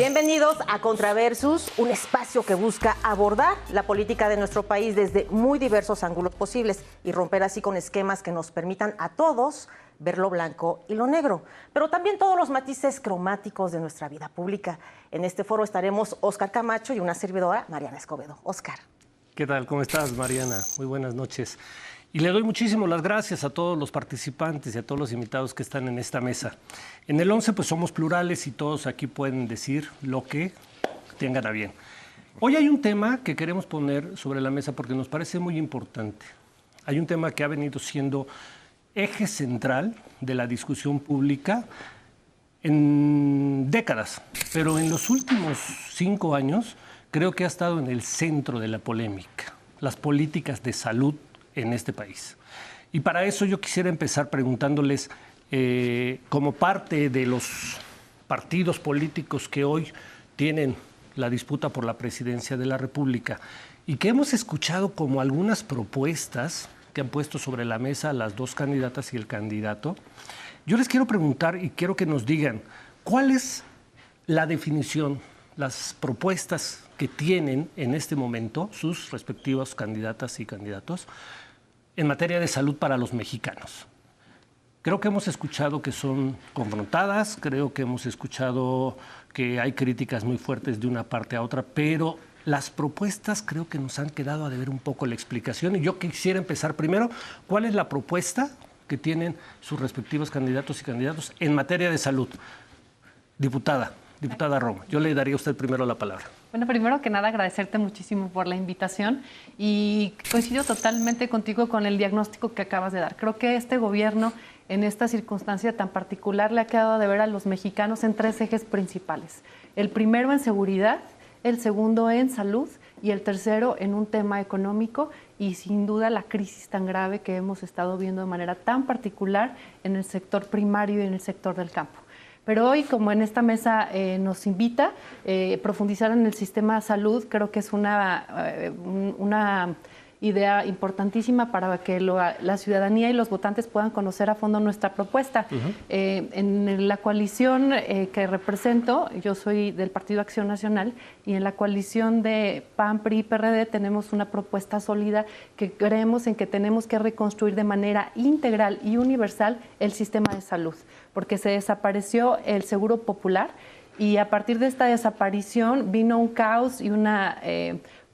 Bienvenidos a Contraversus, un espacio que busca abordar la política de nuestro país desde muy diversos ángulos posibles y romper así con esquemas que nos permitan a todos ver lo blanco y lo negro, pero también todos los matices cromáticos de nuestra vida pública. En este foro estaremos Óscar Camacho y una servidora, Mariana Escobedo. Óscar. ¿Qué tal? ¿Cómo estás, Mariana? Muy buenas noches. Y le doy muchísimas las gracias a todos los participantes y a todos los invitados que están en esta mesa. En el 11 pues somos plurales y todos aquí pueden decir lo que tengan a bien. Hoy hay un tema que queremos poner sobre la mesa porque nos parece muy importante. Hay un tema que ha venido siendo eje central de la discusión pública en décadas, pero en los últimos 5 años creo que ha estado en el centro de la polémica, las políticas de salud en este país. Y para eso yo quisiera empezar preguntándoles, como parte de los partidos políticos que hoy tienen la disputa por la presidencia de la República y que hemos escuchado como algunas propuestas que han puesto sobre la mesa las dos candidatas y el candidato, yo les quiero preguntar y quiero que nos digan cuál es la definición, las propuestas que tienen en este momento sus respectivos candidatas y candidatos en materia de salud para los mexicanos. Creo que hemos escuchado que son confrontadas, creo que hemos escuchado que hay críticas muy fuertes de una parte a otra, pero las propuestas creo que nos han quedado a deber un poco la explicación. Y yo quisiera empezar primero, ¿cuál es la propuesta que tienen sus respectivos candidatos y candidatos en materia de salud? Diputada Roma, yo le daría a usted primero la palabra. Bueno, primero que nada agradecerte muchísimo por la invitación y coincido totalmente contigo con el diagnóstico que acabas de dar. Creo que este gobierno en esta circunstancia tan particular le ha quedado de ver a los mexicanos en 3 ejes principales. El primero en seguridad, el segundo en salud y el tercero en un tema económico y sin duda la crisis tan grave que hemos estado viendo de manera tan particular en el sector primario y en el sector del campo. Pero hoy, como en esta mesa nos invita a profundizar en el sistema de salud, creo que es una idea importantísima para que la ciudadanía y los votantes puedan conocer a fondo nuestra propuesta. En la coalición que represento, yo soy del Partido Acción Nacional, y en la coalición de PAN, PRI y PRD tenemos una propuesta sólida que creemos en que tenemos que reconstruir de manera integral y universal el sistema de salud, porque se desapareció el Seguro Popular y a partir de esta desaparición vino un caos y una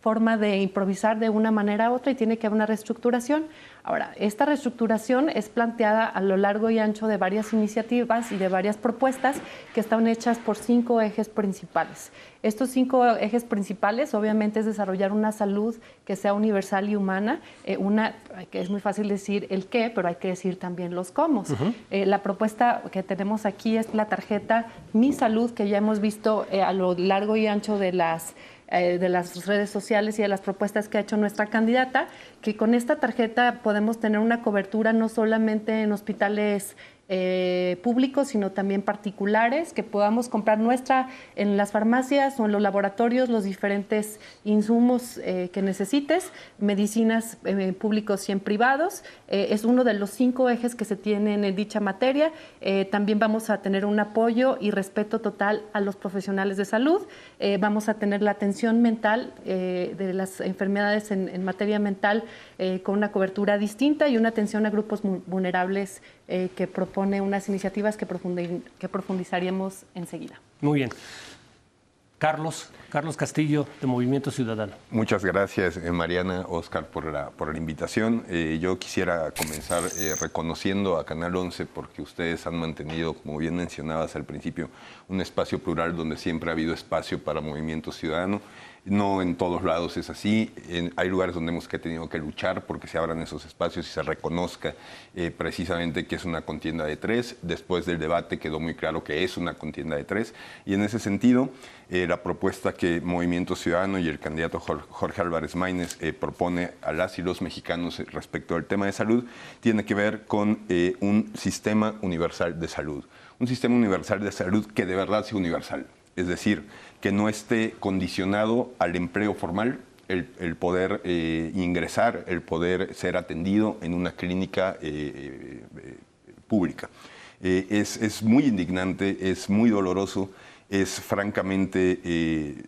forma de improvisar de una manera u otra y tiene que haber una reestructuración. Ahora, esta reestructuración es planteada a lo largo y ancho de varias iniciativas y de varias propuestas que están hechas por 5 ejes principales. Estos 5 ejes principales obviamente es desarrollar una salud que sea universal y humana, que es muy fácil decir el qué, pero hay que decir también los cómo. La propuesta que tenemos aquí es la tarjeta Mi Salud, que ya hemos visto a lo largo y ancho de las redes sociales y de las propuestas que ha hecho nuestra candidata, que con esta tarjeta podemos tener una cobertura no solamente en hospitales públicos, sino también particulares, que podamos comprar en las farmacias o en los laboratorios los diferentes insumos que necesites, medicinas públicos y en privados. Es uno de los 5 ejes que se tienen en dicha materia. También vamos a tener un apoyo y respeto total a los profesionales de salud. Vamos a tener la atención mental de las enfermedades en materia mental con una cobertura distinta y una atención a grupos vulnerables que propone unas iniciativas que profundizaríamos enseguida. Muy bien. Carlos Castillo, de Movimiento Ciudadano. Muchas gracias, Mariana, Óscar, por la invitación. Yo quisiera comenzar reconociendo a Canal 11 porque ustedes han mantenido, como bien mencionabas al principio, un espacio plural donde siempre ha habido espacio para Movimiento Ciudadano. No en todos lados es así. Hay lugares donde hemos tenido que luchar porque se abran esos espacios y se reconozca precisamente que es una contienda de 3. Después del debate quedó muy claro que es una contienda de 3. Y en ese sentido, la propuesta que Movimiento Ciudadano y el candidato Jorge Álvarez Maínez propone a las y los mexicanos respecto al tema de salud tiene que ver con un sistema universal de salud. Un sistema universal de salud que de verdad sea universal. Es decir, que no esté condicionado al empleo formal, el poder ingresar, el poder ser atendido en una clínica pública. Es muy indignante, es muy doloroso es francamente...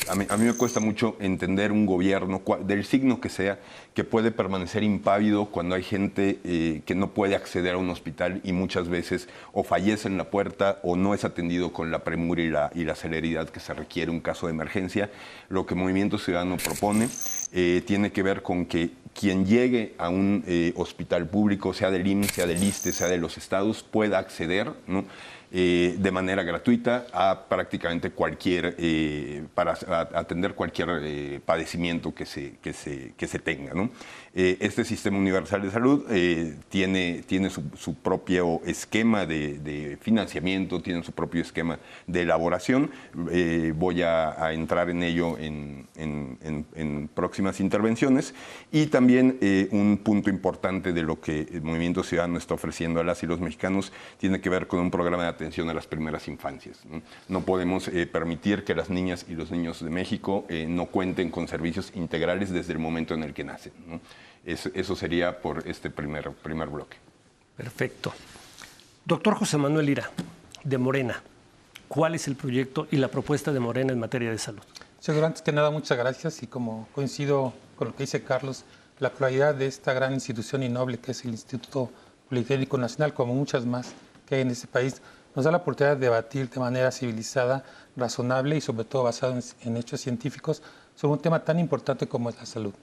A mí me cuesta mucho entender un gobierno, del signo que sea, que puede permanecer impávido cuando hay gente que no puede acceder a un hospital y muchas veces o fallece en la puerta o no es atendido con la premura y la celeridad que se requiere un caso de emergencia. Lo que Movimiento Ciudadano propone tiene que ver con que quien llegue a un hospital público, sea del IMSS, sea del ISSSTE, sea de los estados, pueda acceder, ¿no?, de manera gratuita a prácticamente cualquier, para atender cualquier padecimiento que se tenga, ¿no? Este sistema universal de salud tiene su propio esquema de financiamiento, tiene su propio esquema de elaboración. Voy a entrar en ello en próximas intervenciones. Y también un punto importante de lo que el Movimiento Ciudadano está ofreciendo a las y los mexicanos tiene que ver con un programa de atención a las primeras infancias, ¿no? No podemos permitir que las niñas y los niños de México no cuenten con servicios integrales desde el momento en el que nacen, ¿no? Eso sería por este primer bloque. Perfecto. Doctor José Manuel Lira, de Morena, ¿cuál es el proyecto y la propuesta de Morena en materia de salud? Señor, antes que nada, muchas gracias, y como coincido con lo que dice Carlos, la pluralidad de esta gran institución y noble que es el Instituto Politécnico Nacional, como muchas más que hay en este país, nos da la oportunidad de debatir de manera civilizada, razonable y sobre todo basado en hechos científicos sobre un tema tan importante como es la salud.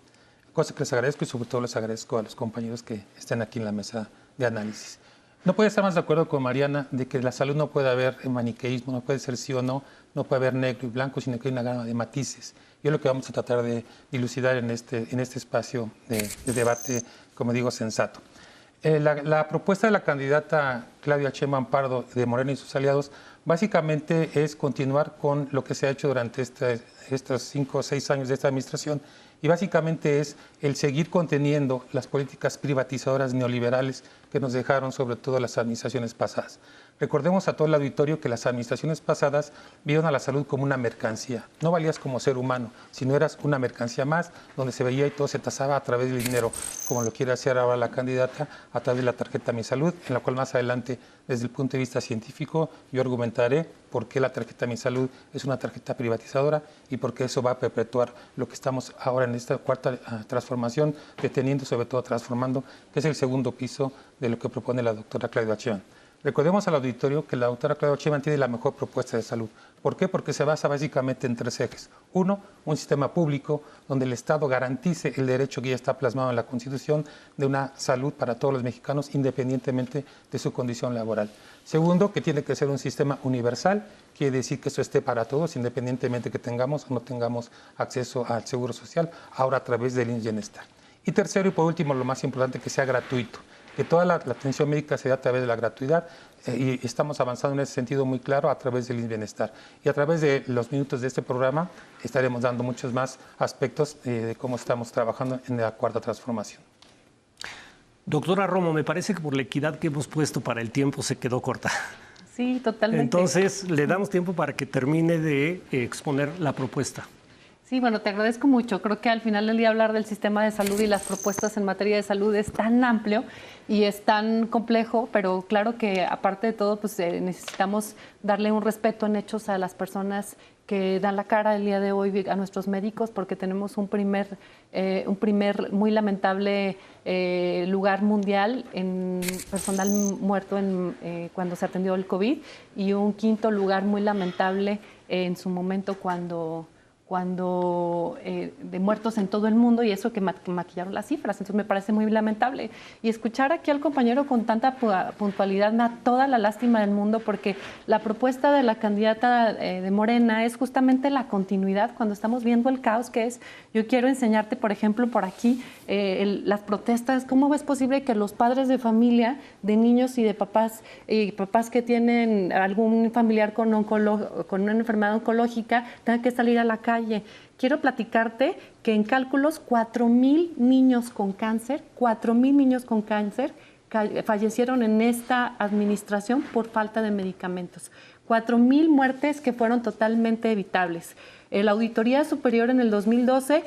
Cosa que les agradezco, y sobre todo les agradezco a los compañeros que estén aquí en la mesa de análisis. No puedo estar más de acuerdo con Mariana de que la salud no puede haber maniqueísmo, no puede ser sí o no, no puede haber negro y blanco, sino que hay una gama de matices. Y es lo que vamos a tratar de dilucidar en este espacio de debate, como digo, sensato. La propuesta de la candidata Claudia Sheinbaum Pardo de Morena y sus aliados básicamente es continuar con lo que se ha hecho durante estos 5 o 6 años de esta administración, y básicamente es el seguir conteniendo las políticas privatizadoras neoliberales que nos dejaron sobre todo las administraciones pasadas. Recordemos a todo el auditorio que las administraciones pasadas vieron a la salud como una mercancía. No valías como ser humano, sino eras una mercancía más, donde se veía y todo se tasaba a través del dinero, como lo quiere hacer ahora la candidata, a través de la tarjeta Mi Salud, en la cual más adelante, desde el punto de vista científico, yo argumentaré por qué la tarjeta Mi Salud es una tarjeta privatizadora y por qué eso va a perpetuar lo que estamos ahora en esta cuarta transformación, deteniendo, sobre todo transformando, que es el segundo piso de lo que propone la doctora Claudia Sheinbaum. Recordemos al auditorio que la doctora Claudia Sheinbaum tiene la mejor propuesta de salud. ¿Por qué? Porque se basa básicamente en 3 ejes. 1, un sistema público donde el Estado garantice el derecho que ya está plasmado en la Constitución de una salud para todos los mexicanos, independientemente de su condición laboral. Segundo, que tiene que ser un sistema universal, quiere decir que eso esté para todos, independientemente que tengamos o no tengamos acceso al seguro social, ahora a través del IMSS Bienestar. Y tercero, y por último, lo más importante, que sea gratuito, que toda la atención médica se dé a través de la gratuidad, y estamos avanzando en ese sentido muy claro a través del IMSS Bienestar. Y a través de los minutos de este programa estaremos dando muchos más aspectos de cómo estamos trabajando en la cuarta transformación. Doctora Romo, me parece que por la equidad que hemos puesto para el tiempo se quedó corta. Sí, totalmente. Entonces, le damos tiempo para que termine de exponer la propuesta. Sí, bueno, te agradezco mucho. Creo que al final del día hablar del sistema de salud y las propuestas en materia de salud es tan amplio y es tan complejo, pero claro que aparte de todo, pues necesitamos darle un respeto en hechos a las personas que dan la cara el día de hoy a nuestros médicos, porque tenemos un primer muy lamentable lugar mundial en personal muerto cuando se atendió el COVID, y un quinto lugar muy lamentable en su momento cuando de muertos en todo el mundo, y eso que maquillaron las cifras. Entonces me parece muy lamentable. Y escuchar aquí al compañero con tanta puntualidad da toda la lástima del mundo, porque la propuesta de la candidata de Morena es justamente la continuidad cuando estamos viendo el caos que es. Yo quiero enseñarte, por ejemplo, por aquí, las protestas. ¿Cómo es posible que los padres de familia, de niños y de papás que tienen algún familiar con una enfermedad oncológica, tengan que salir a la calle? Quiero platicarte que en cálculos 4,000 niños con cáncer, fallecieron en esta administración por falta de medicamentos. 4,000 muertes que fueron totalmente evitables. La Auditoría Superior en el 2012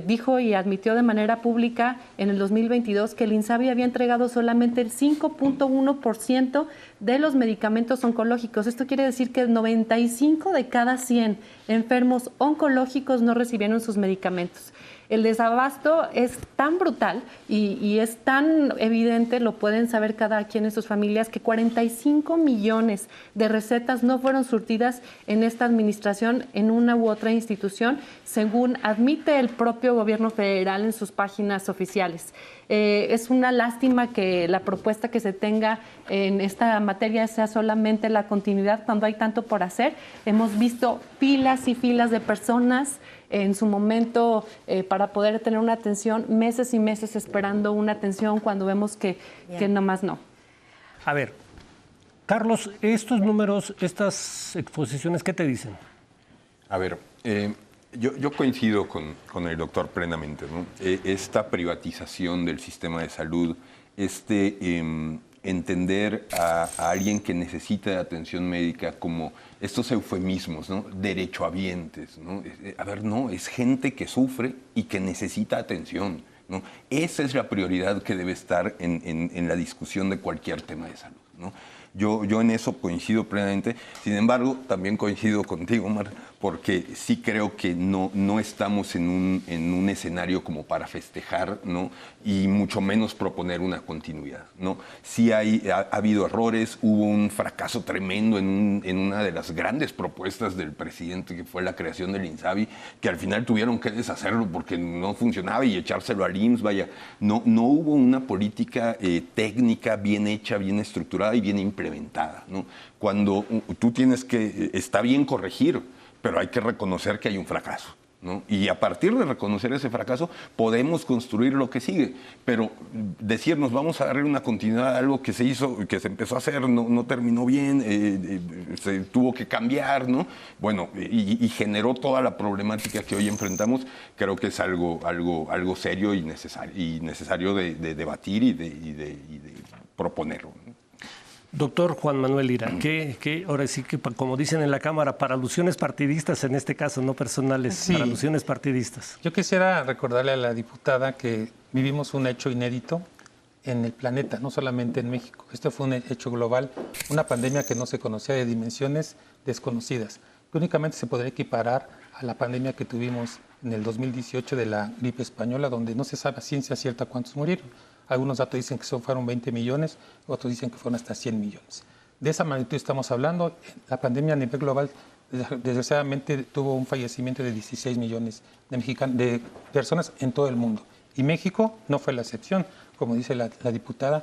dijo y admitió de manera pública en el 2022 que el INSABI había entregado solamente el 5.1% de los medicamentos oncológicos. Esto quiere decir que 95 de cada 100 enfermos oncológicos no recibieron sus medicamentos. El desabasto es tan brutal y es tan evidente, lo pueden saber cada quien en sus familias, que 45 millones de recetas no fueron surtidas en esta administración en una u otra institución, según admite el propio gobierno federal en sus páginas oficiales. Es una lástima que la propuesta que se tenga en esta materia sea solamente la continuidad cuando hay tanto por hacer. Hemos visto filas y filas de personas en su momento para poder tener una atención, meses y meses esperando una atención cuando vemos que nomás no. A ver, Carlos, estos números, estas exposiciones, ¿qué te dicen? A ver, yo coincido con el doctor plenamente, ¿no? Esta privatización del sistema de salud, entender a alguien que necesita de atención médica como estos eufemismos, ¿no? Derechohabientes, ¿no? A ver, no, es gente que sufre y que necesita atención, ¿no? Esa es la prioridad que debe estar en la discusión de cualquier tema de salud, ¿no? Yo en eso coincido plenamente. Sin embargo, también coincido contigo, Omar, porque sí creo que no estamos en un escenario como para festejar, ¿no? Y mucho menos proponer una continuidad, ¿no? Sí ha habido errores, hubo un fracaso tremendo en una de las grandes propuestas del presidente, que fue la creación del INSABI, que al final tuvieron que deshacerlo porque no funcionaba y echárselo al IMSS, vaya. No hubo una política técnica bien hecha, bien estructurada y bien implementada, ¿no? Cuando tú tienes que, está bien corregir, pero hay que reconocer que hay un fracaso, ¿no? Y a partir de reconocer ese fracaso podemos construir lo que sigue, pero decirnos vamos a darle una continuidad a algo que se hizo, que se empezó a hacer, no terminó bien, se tuvo que cambiar, ¿no? Bueno, y generó toda la problemática que hoy enfrentamos. Creo que es algo serio y necesario de debatir y de proponerlo, ¿no? Doctor Juan Manuel Lira, que ahora sí que, como dicen en la Cámara, para alusiones partidistas en este caso, no personales, sí, para alusiones partidistas. Yo quisiera recordarle a la diputada que vivimos un hecho inédito en el planeta, no solamente en México. Esto fue un hecho global, una pandemia que no se conocía, de dimensiones desconocidas, que únicamente se podría equiparar a la pandemia que tuvimos en el 2018 de la gripe española, donde no se sabe a ciencia cierta cuántos murieron. Algunos datos dicen que fueron 20 millones, otros dicen que fueron hasta 100 millones. De esa magnitud estamos hablando. La pandemia a nivel global, desgraciadamente, tuvo un fallecimiento de 16 millones de personas en todo el mundo. Y México no fue la excepción, como dice la diputada.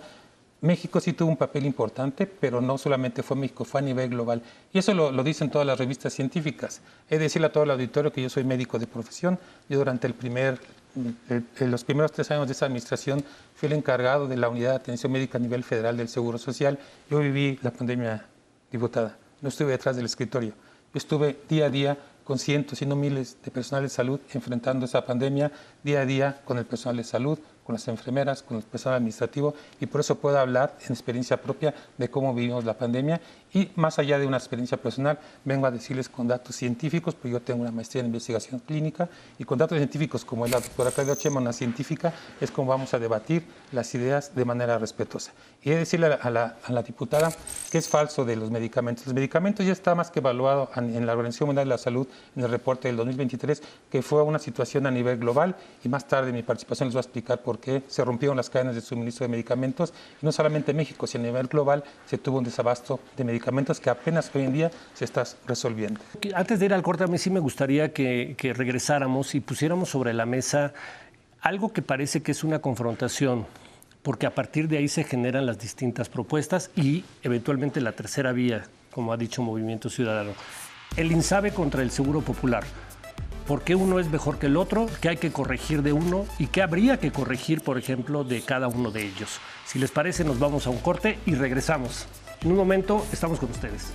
México sí tuvo un papel importante, pero no solamente fue México, fue a nivel global. Y eso lo dicen todas las revistas científicas. Es decirle a todo el auditorio que yo soy médico de profesión. Yo durante los primeros 3 años de esa administración fui el encargado de la unidad de atención médica a nivel federal del Seguro Social. Yo viví la pandemia, diputada. No estuve detrás del escritorio. Yo estuve día a día con cientos, si no miles de personal de salud enfrentando esa pandemia, día a día con el personal de salud, con las enfermeras, con el personal administrativo, y por eso puedo hablar en experiencia propia de cómo vivimos la pandemia. Y más allá de una experiencia personal, vengo a decirles con datos científicos, porque yo tengo una maestría en investigación clínica, y con datos científicos como la doctora Claudia Sheinbaum, una científica, es como vamos a debatir las ideas de manera respetuosa. Y he de decirle a la diputada que es falso de los medicamentos. Los medicamentos ya está más que evaluado en la Organización Mundial de la Salud, en el reporte del 2023, que fue una situación a nivel global, y más tarde en mi participación les voy a explicar por qué se rompieron las cadenas de suministro de medicamentos, y no solamente en México, sino a nivel global se tuvo un desabasto de medicamentos que apenas hoy en día se está resolviendo. Antes de ir al corte, a mí sí me gustaría que regresáramos y pusiéramos sobre la mesa algo que parece que es una confrontación, porque a partir de ahí se generan las distintas propuestas y eventualmente la tercera vía, como ha dicho Movimiento Ciudadano. El INSABE contra el Seguro Popular. ¿Por qué uno es mejor que el otro? ¿Qué hay que corregir de uno? ¿Y qué habría que corregir, por ejemplo, de cada uno de ellos? Si les parece, nos vamos a un corte y regresamos. En un momento estamos con ustedes.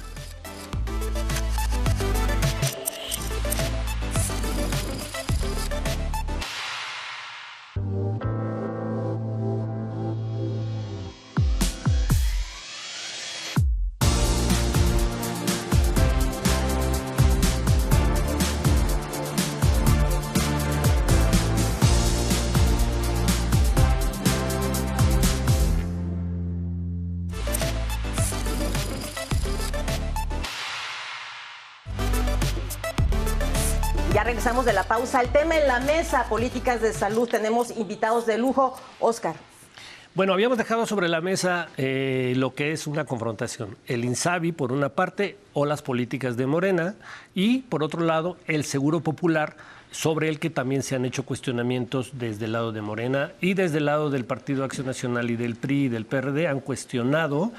regresamos de la pausa. El tema en la mesa, políticas de salud. Tenemos invitados de lujo. Óscar. Bueno, habíamos dejado sobre la mesa lo que es una confrontación. El INSABI, por una parte, o las políticas de Morena, y, por otro lado, el Seguro Popular, sobre el que también se han hecho cuestionamientos desde el lado de Morena y desde el lado del Partido Acción Nacional y del PRI y del PRD. Han cuestionado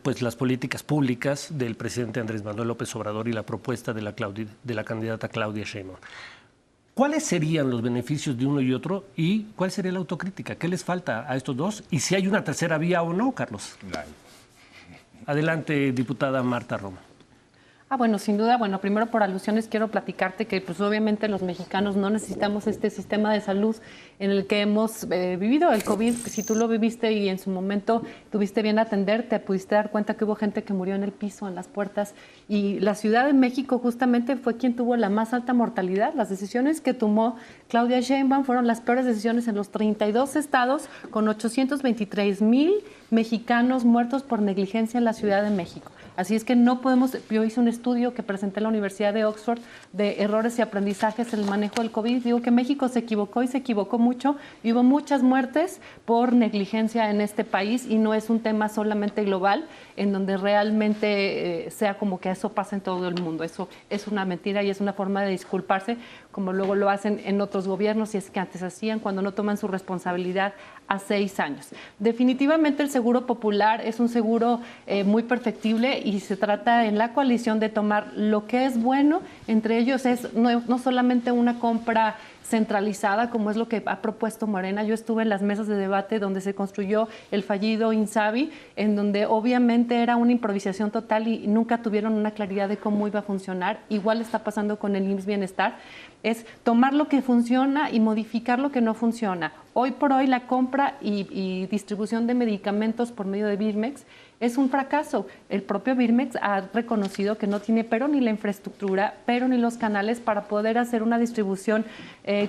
pues las políticas públicas del presidente Andrés Manuel López Obrador y la propuesta de la candidata Claudia Sheinbaum. ¿Cuáles serían los beneficios de uno y otro y cuál sería la autocrítica? ¿Qué les falta a estos dos? Y si hay una tercera vía o no, Carlos. Adelante, diputada Marta Romo. Bueno, sin duda, primero por alusiones quiero platicarte que pues obviamente los mexicanos no necesitamos este sistema de salud en el que hemos vivido el COVID. Si tú lo viviste y en su momento tuviste bien atender, te pudiste dar cuenta que hubo gente que murió en el piso, en las puertas, y la Ciudad de México justamente fue quien tuvo la más alta mortalidad. Las decisiones que tomó Claudia Sheinbaum fueron las peores decisiones en los 32 estados, con 823,000 mexicanos muertos por negligencia en la Ciudad de México. Así es que no podemos, yo hice un estudio que presenté en la Universidad de Oxford de errores y aprendizajes en el manejo del COVID. Digo que México se equivocó y se equivocó mucho y hubo muchas muertes por negligencia en este país y no es un tema solamente global en donde realmente sea como que eso pasa en todo el mundo. Eso es una mentira y es una forma de disculparse, como luego lo hacen en otros gobiernos y es que antes hacían cuando no toman su responsabilidad a 6 años. Definitivamente el Seguro Popular es un seguro muy perfectible y se trata en la coalición de tomar lo que es bueno, entre ellos es no solamente una compra centralizada, como es lo que ha propuesto Morena. Yo estuve en las mesas de debate donde se construyó el fallido INSABI, en donde obviamente era una improvisación total y nunca tuvieron una claridad de cómo iba a funcionar. Igual está pasando con el IMSS Bienestar. Es tomar lo que funciona y modificar lo que no funciona. Hoy por hoy la compra y distribución de medicamentos por medio de Birmex es un fracaso. El propio Birmex ha reconocido que no tiene pero ni la infraestructura, pero ni los canales para poder hacer una distribución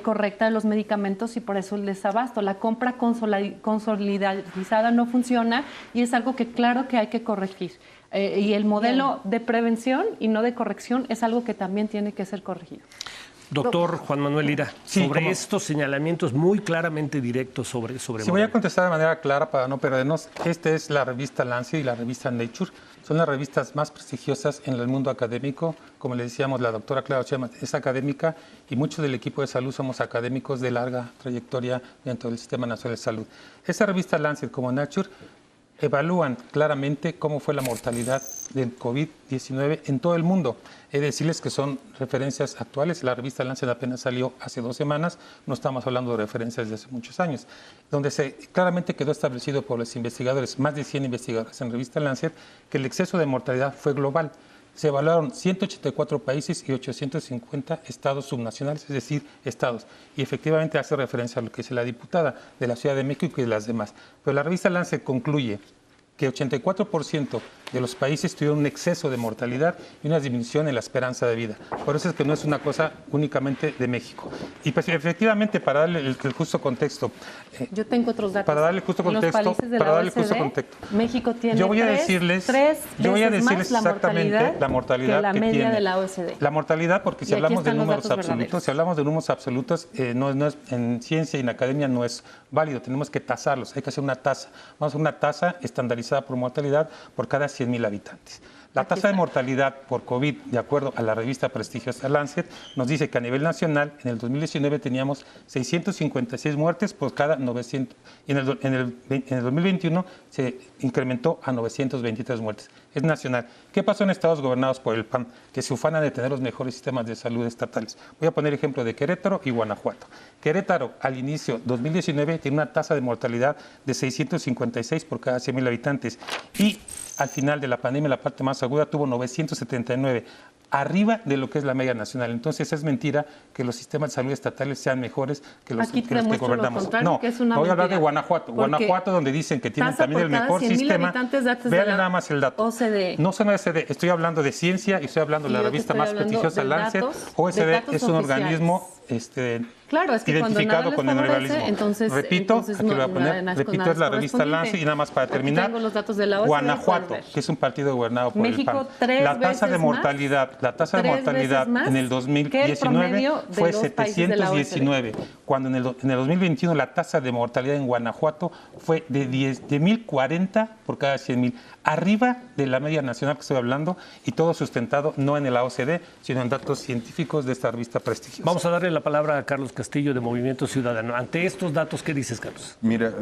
correcta de los medicamentos y por eso el desabasto. La compra consolidada no funciona y es algo que claro que hay que corregir. Y el modelo de prevención y no de corrección es algo que también tiene que ser corregido. Doctor Juan Manuel Lira, Sí, sobre estos señalamientos muy claramente directos sobre Sí, voy a contestar de manera clara para no perdernos. Esta es la revista Lancet y la revista Nature. Son las revistas más prestigiosas en el mundo académico. Como le decíamos, la doctora Claudia Sheinbaum es académica y muchos del equipo de salud somos académicos de larga trayectoria dentro del Sistema Nacional de Salud. Esa revista Lancet como Nature evalúan claramente cómo fue la mortalidad del COVID-19 en todo el mundo. He de decirles que son referencias actuales. La revista Lancet apenas salió hace 2 semanas, no estamos hablando de referencias de hace muchos años, donde claramente quedó establecido por los investigadores, más de 100 investigadores en revista Lancet, que el exceso de mortalidad fue global. Se evaluaron 184 países y 850 estados subnacionales, es decir, estados. Y efectivamente hace referencia a lo que dice la diputada de la Ciudad de México y de las demás. Pero la revista Lancet concluye que 84% de los países tuvieron un exceso de mortalidad y una disminución en la esperanza de vida. Por eso es que no es una cosa únicamente de México. Y pues efectivamente, para darle el justo contexto. Yo tengo otros datos. Para darle justo contexto. México tiene yo voy a decirles exactamente la mortalidad que la media de la OECD. La mortalidad, porque si hablamos de números absolutos, no es, en ciencia y en academia no es válido. Tenemos que tasarlos, hay que hacer una tasa. Vamos a hacer una tasa estandarizada por mortalidad por cada 100,000 habitantes. La tasa de mortalidad por COVID, de acuerdo a la revista prestigiosa Lancet, nos dice que a nivel nacional, en el 2019 teníamos 656 muertes por cada 900, y en el 2021 se incrementó a 923 muertes. Es nacional. ¿Qué pasó en estados gobernados por el PAN, que se ufanan de tener los mejores sistemas de salud estatales? Voy a poner ejemplo de Querétaro y Guanajuato. Querétaro, al inicio 2019, tiene una tasa de mortalidad de 656 por cada 100,000 habitantes y al final de la pandemia, la parte más aguda, tuvo 979, arriba de lo que es la media nacional. Entonces es mentira que los sistemas de salud estatales sean mejores que los que gobernamos. No, voy a hablar de Guanajuato. Guanajuato, donde dicen que tienen también el mejor sistema. Vean nada más el dato. OCDE. No son OCDE, estoy hablando de ciencia y estoy hablando de la revista más prestigiosa, Lancet. OCDE es un organismo Claro, es que cuando nada identificado les con el favorece, neoliberalismo. entonces, Repito, entonces aquí lo voy a no- poner, nada repito, es la revista Lance, y nada más para Aquí terminar. tengo los datos de la OCDE, Guanajuato, puedes ver. que es un partido gobernado por México, el PAN. tres La tasa de veces mortalidad, más, la tasa de tres mortalidad veces más en el que el 2019 promedio de fue los países de la OCDE. 719, cuando en el 2021 la tasa de mortalidad en Guanajuato fue de 1040 por cada 100,000, arriba de la media nacional que estoy hablando, y todo sustentado no en la OCDE, sino en datos científicos de esta revista prestigiosa. Vamos a darle la palabra a Carlos Castillo de Movimiento Ciudadano. Ante estos datos, ¿qué dices, Carlos? Mira,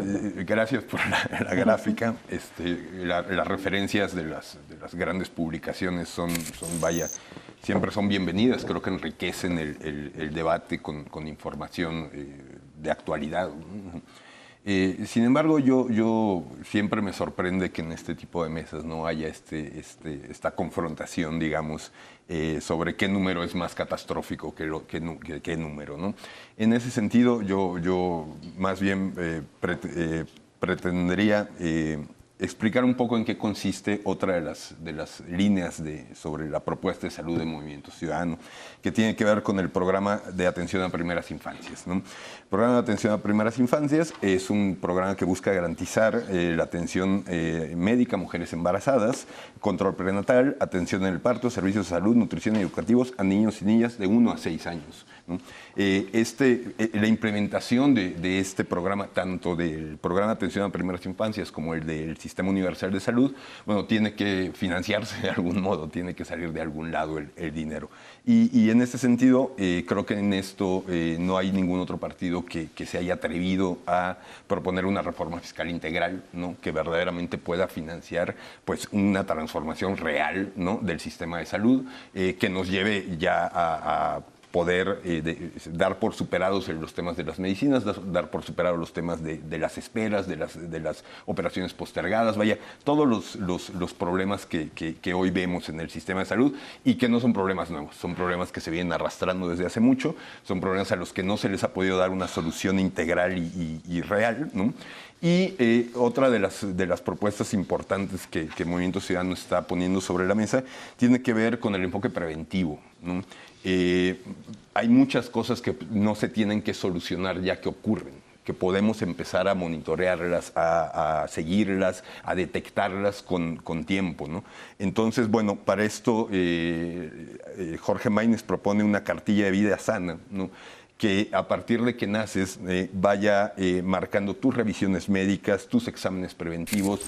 gracias por la gráfica. Las referencias de las grandes publicaciones vaya, siempre son bienvenidas. Creo que enriquecen el debate con información de actualidad. Sin embargo, yo siempre me sorprende que en este tipo de mesas no haya esta confrontación, digamos, sobre qué número es más catastrófico que qué número, ¿no? En ese sentido, yo más bien pretendería explicar un poco en qué consiste otra de las líneas sobre la propuesta de salud de Movimiento Ciudadano, que tiene que ver con el programa de atención a primeras infancias, ¿no? El programa de atención a primeras infancias es un programa que busca garantizar la atención médica a mujeres embarazadas, control prenatal, atención en el parto, servicios de salud, nutrición y educativos a niños y niñas de 1 a 6 años, ¿no? La implementación de este programa, tanto del programa de atención a primeras infancias como el del Sistema Universal de Salud, bueno, tiene que financiarse de algún modo, tiene que salir de algún lado el dinero. Y en este sentido, creo que en esto no hay ningún otro partido que se haya atrevido a proponer una reforma fiscal integral, ¿no? Que verdaderamente pueda financiar pues, una transformación real, ¿no? Del sistema de salud, que nos lleve ya a poder dar por superados los temas de las medicinas, dar por superados los temas de las esperas, de las operaciones postergadas, vaya, todos los problemas que hoy vemos en el sistema de salud y que no son problemas nuevos, son problemas que se vienen arrastrando desde hace mucho, son problemas a los que no se les ha podido dar una solución integral y real, ¿no? Y otra de las propuestas importantes que Movimiento Ciudadano está poniendo sobre la mesa tiene que ver con el enfoque preventivo, ¿no? Hay muchas cosas que no se tienen que solucionar ya que ocurren, que podemos empezar a monitorearlas, a seguirlas, a detectarlas con tiempo, ¿no? Entonces, bueno, para esto Jorge Maínez propone una cartilla de vida sana, ¿no? Que a partir de que naces vaya marcando tus revisiones médicas, tus exámenes preventivos,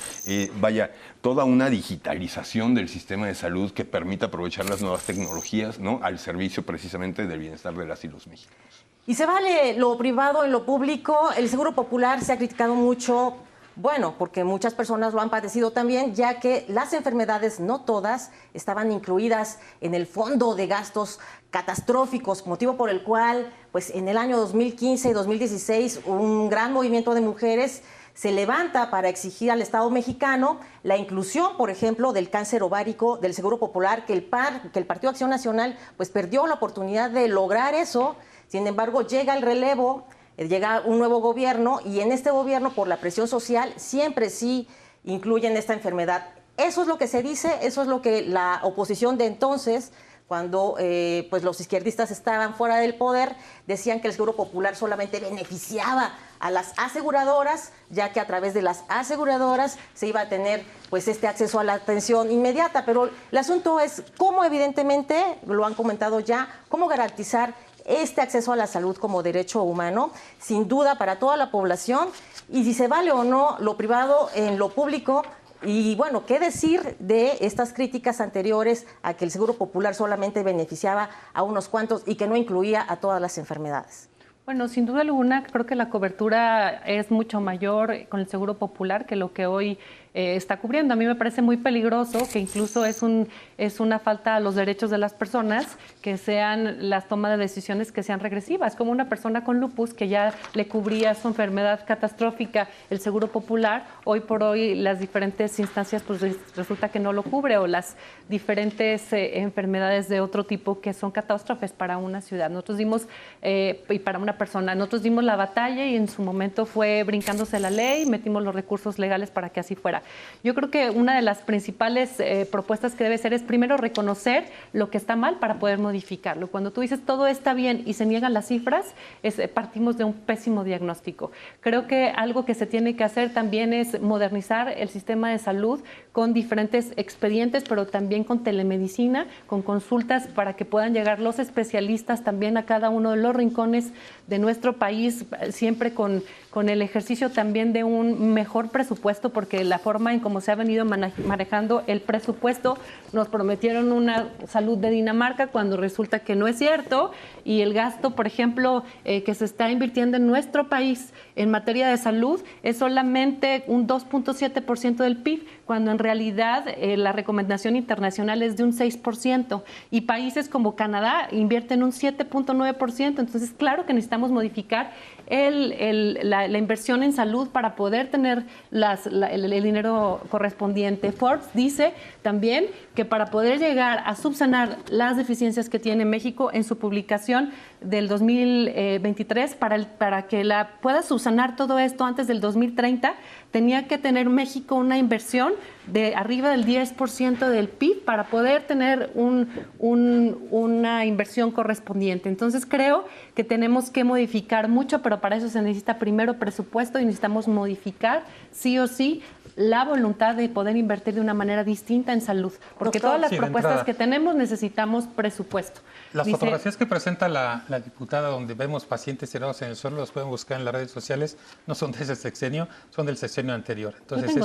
vaya toda una digitalización del sistema de salud que permita aprovechar las nuevas tecnologías, ¿no? Al servicio precisamente del bienestar de las y los mexicanos. Y se vale lo privado en lo público. El Seguro Popular se ha criticado mucho, bueno, porque muchas personas lo han padecido también, ya que las enfermedades, no todas, estaban incluidas en el fondo de gastos catastróficos, motivo por el cual, pues en el año 2015 y 2016, un gran movimiento de mujeres se levanta para exigir al Estado mexicano la inclusión, por ejemplo, del cáncer ovárico del Seguro Popular, que el Partido Acción Nacional pues perdió la oportunidad de lograr eso. Sin embargo, llega el relevo, llega un nuevo gobierno y en este gobierno, por la presión social, siempre sí incluyen esta enfermedad. Eso es lo que se dice, eso es lo que la oposición de entonces, cuando pues los izquierdistas estaban fuera del poder, decían que el Seguro Popular solamente beneficiaba a las aseguradoras, ya que a través de las aseguradoras se iba a tener pues este acceso a la atención inmediata. Pero el asunto es cómo, evidentemente, lo han comentado ya, cómo garantizar este acceso a la salud como derecho humano, sin duda para toda la población, y si se vale o no lo privado en lo público. Y bueno, ¿qué decir de estas críticas anteriores a que el Seguro Popular solamente beneficiaba a unos cuantos y que no incluía a todas las enfermedades? Bueno, sin duda alguna, creo que la cobertura es mucho mayor con el Seguro Popular que lo que hoy está cubriendo. A mí me parece muy peligroso que incluso es una falta a los derechos de las personas que sean las tomas de decisiones que sean regresivas, como una persona con lupus que ya le cubría su enfermedad catastrófica el Seguro Popular, hoy por hoy las diferentes instancias pues resulta que no lo cubre, o las diferentes enfermedades de otro tipo que son catástrofes para una ciudad. Nosotros dimos, y para una persona, nosotros dimos la batalla y en su momento fue brincándose la ley, metimos los recursos legales para que así fuera. Yo creo que una de las principales propuestas que debe ser es primero reconocer lo que está mal para poder modificarlo. Cuando tú dices todo está bien y se niegan las cifras, partimos de un pésimo diagnóstico. Creo que algo que se tiene que hacer también es modernizar el sistema de salud con diferentes expedientes, pero también con telemedicina, con consultas para que puedan llegar los especialistas también a cada uno de los rincones de nuestro país, siempre con el ejercicio también de un mejor presupuesto, porque la forma en cómo se ha venido manejando el presupuesto, nos prometieron una salud de Dinamarca cuando resulta que no es cierto, y el gasto, por ejemplo, que se está invirtiendo en nuestro país en materia de salud es solamente un 2.7% del PIB, cuando en realidad la recomendación internacional es de un 6%, y países como Canadá invierten un 7.9%, entonces claro que necesitamos modificar la inversión en salud para poder tener el dinero correspondiente. Forbes dice también que para poder llegar a subsanar las deficiencias que tiene México en su publicación del 2023, para que pueda subsanar todo esto antes del 2030, tenía que tener México una inversión de arriba del 10% del PIB para poder tener una inversión correspondiente. Entonces creo que tenemos que modificar mucho, pero para eso se necesita primero presupuesto y necesitamos modificar sí o sí la voluntad de poder invertir de una manera distinta en salud, porque todas las propuestas que tenemos necesitamos presupuesto. Las fotografías que presenta la diputada, donde vemos pacientes tirados en el suelo, los pueden buscar en las redes sociales, no son de ese sexenio, son del sexenio anterior. Entonces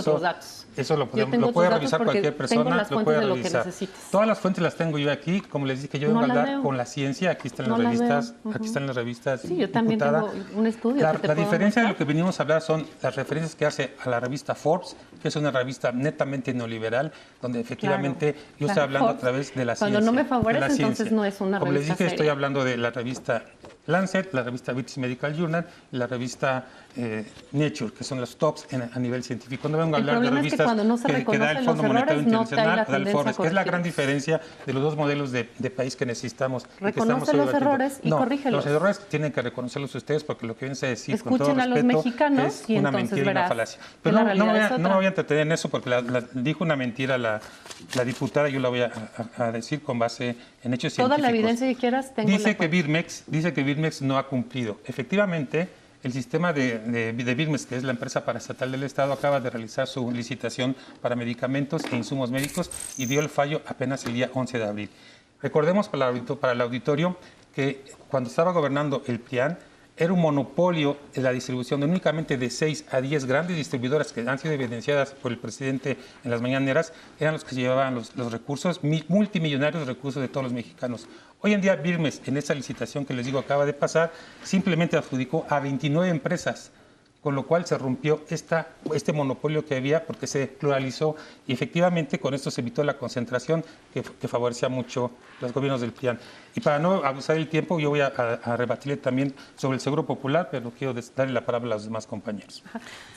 eso lo puede revisar cualquier persona, lo puede revisar. Todas las fuentes las tengo yo aquí, como les dije, yo vengo a hablar con la ciencia, aquí están las revistas, aquí están las revistas. Sí, yo también tengo un estudio. La diferencia de lo que venimos a hablar son las referencias que hace a la revista Forbes, que es una revista netamente neoliberal, donde efectivamente yo estoy hablando a través de la ciencia. Cuando no me favorece, entonces no es una Como les revista dije, seria. estoy hablando de la revista Lancet, la revista British Medical Journal y la revista Nature, que son los tops a nivel científico. No vengo a hablar de revistas que da el Fondo Monetario Internacional, da el Forbes, que es la gran diferencia de los dos modelos de país que necesitamos. Reconoce los errores y corrígelos. Los errores tienen que reconocerlos ustedes, porque lo que vienen a decir, escuchen con todo a los respeto, mexicanos es y una entonces mentira y una verás falacia. que Pero la no me realidad es otra. voy a entretener en eso, porque dijo una mentira la diputada, yo la voy a decir con base en hechos científicos. Toda la evidencia que quieras tengo. Dice que Birmex no ha cumplido. Efectivamente, el sistema de Birmex, que es la empresa paraestatal del Estado, acaba de realizar su licitación para medicamentos e insumos médicos y dio el fallo apenas el día 11 de abril. Recordemos para el auditorio que cuando estaba gobernando el PRIAN, era un monopolio de la distribución de únicamente de 6 a 10 grandes distribuidoras que han sido evidenciadas por el presidente en las mañaneras, eran los que se llevaban los recursos, multimillonarios recursos de todos los mexicanos. Hoy en día Birmex, en esta licitación que les digo acaba de pasar, simplemente adjudicó a 29 empresas, con lo cual se rompió este monopolio que había porque se pluralizó y efectivamente con esto se evitó la concentración que favorecía mucho los gobiernos del PRIAN. Y para no abusar del tiempo, yo voy a rebatirle también sobre el Seguro Popular, pero quiero darle la palabra a los demás compañeros.